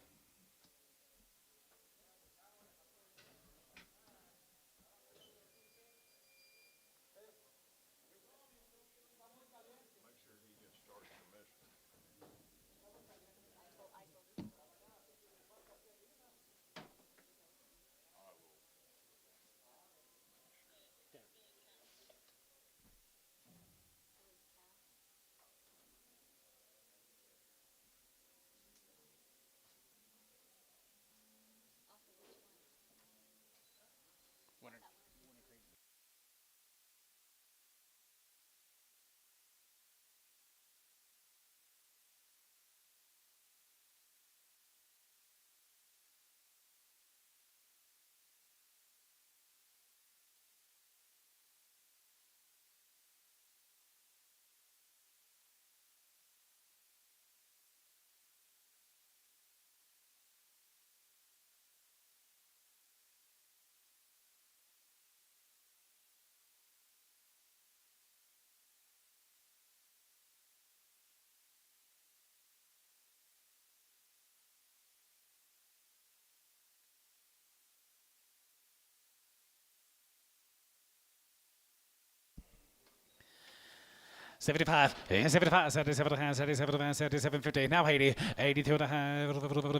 $75, 75, 77, 77, 77, now 80, 82 and a half,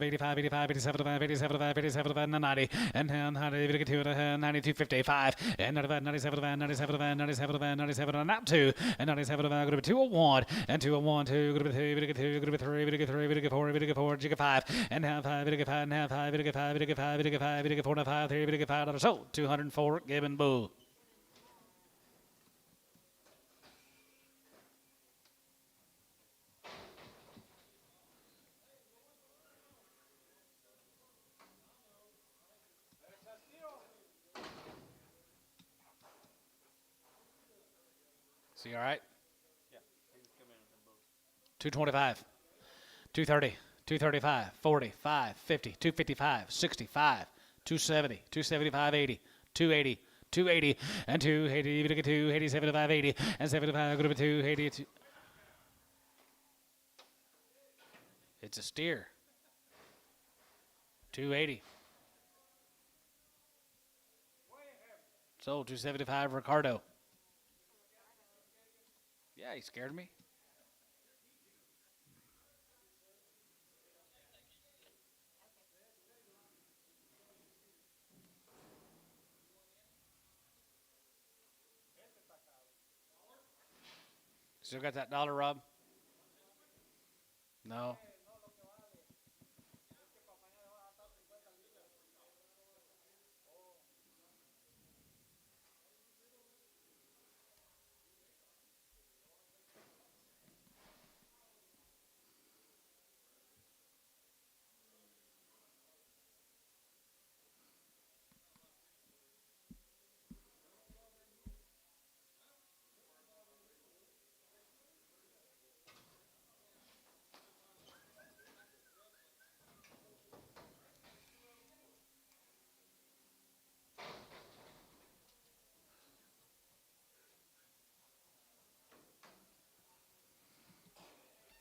85, 85, 87, 87, 87, 90, and 92, 92, 55, and 97, 97, 97, 97, and now 2, and 97, going to be 201, and 201, 2, going to be 2, going to be 3, going to be 3, going to be 4, going to be 4, going to be 5, and half 5, going to be 5, and half 5, going to be 5, going to be 5, going to be 5, going to be 4, and 5, 3, going to be $5, so 204, Gibbon Bull. See, all right? Yeah, he just come in and both. 225, 230, 235, 40, 5, 50, 255, 65, 270, 275, 80, 280, 280, and 280, 280, 75, 80, and 75, going to be 280. It's a steer. 280. Sold 275, Ricardo. Yeah, he scared me. Still got that dollar, Rob? No.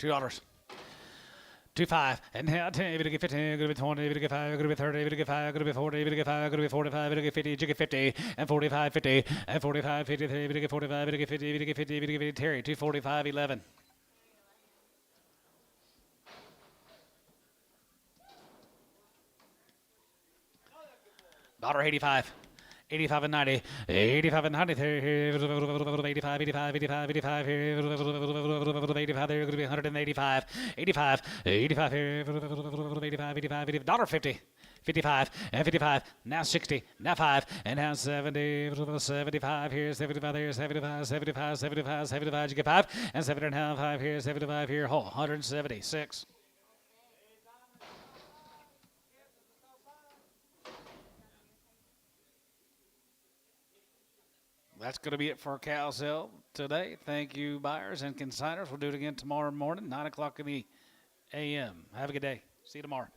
$2. 25, and now 10, if you get 15, going to be 20, if you get 5, going to be 30, if you get 5, going to be 40, if you get 5, going to be 45, if you get 50, if you get 50, and 45, 50, and 45, 53, if you get 45, if you get 50, if you get 50, if you get 50, Terry, 245, 11. $85. 85 and 90, 85 and 90, 85, 85, 85, 85, 85, there going to be 185, 85, 85, 85, 85, $1.50, 55 and 55, now 60, now 5, and now 70, 75 here, 75 here, 75, 75, 75, 75, you get 5, and 75, 5 here, 75 here, 176. That's going to be it for cow sale today. Thank you, buyers and consigners. We'll do it again tomorrow morning, 9 o'clock in the a.m. Have a good day. See you tomorrow.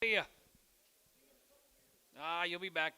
See ya. You'll be back.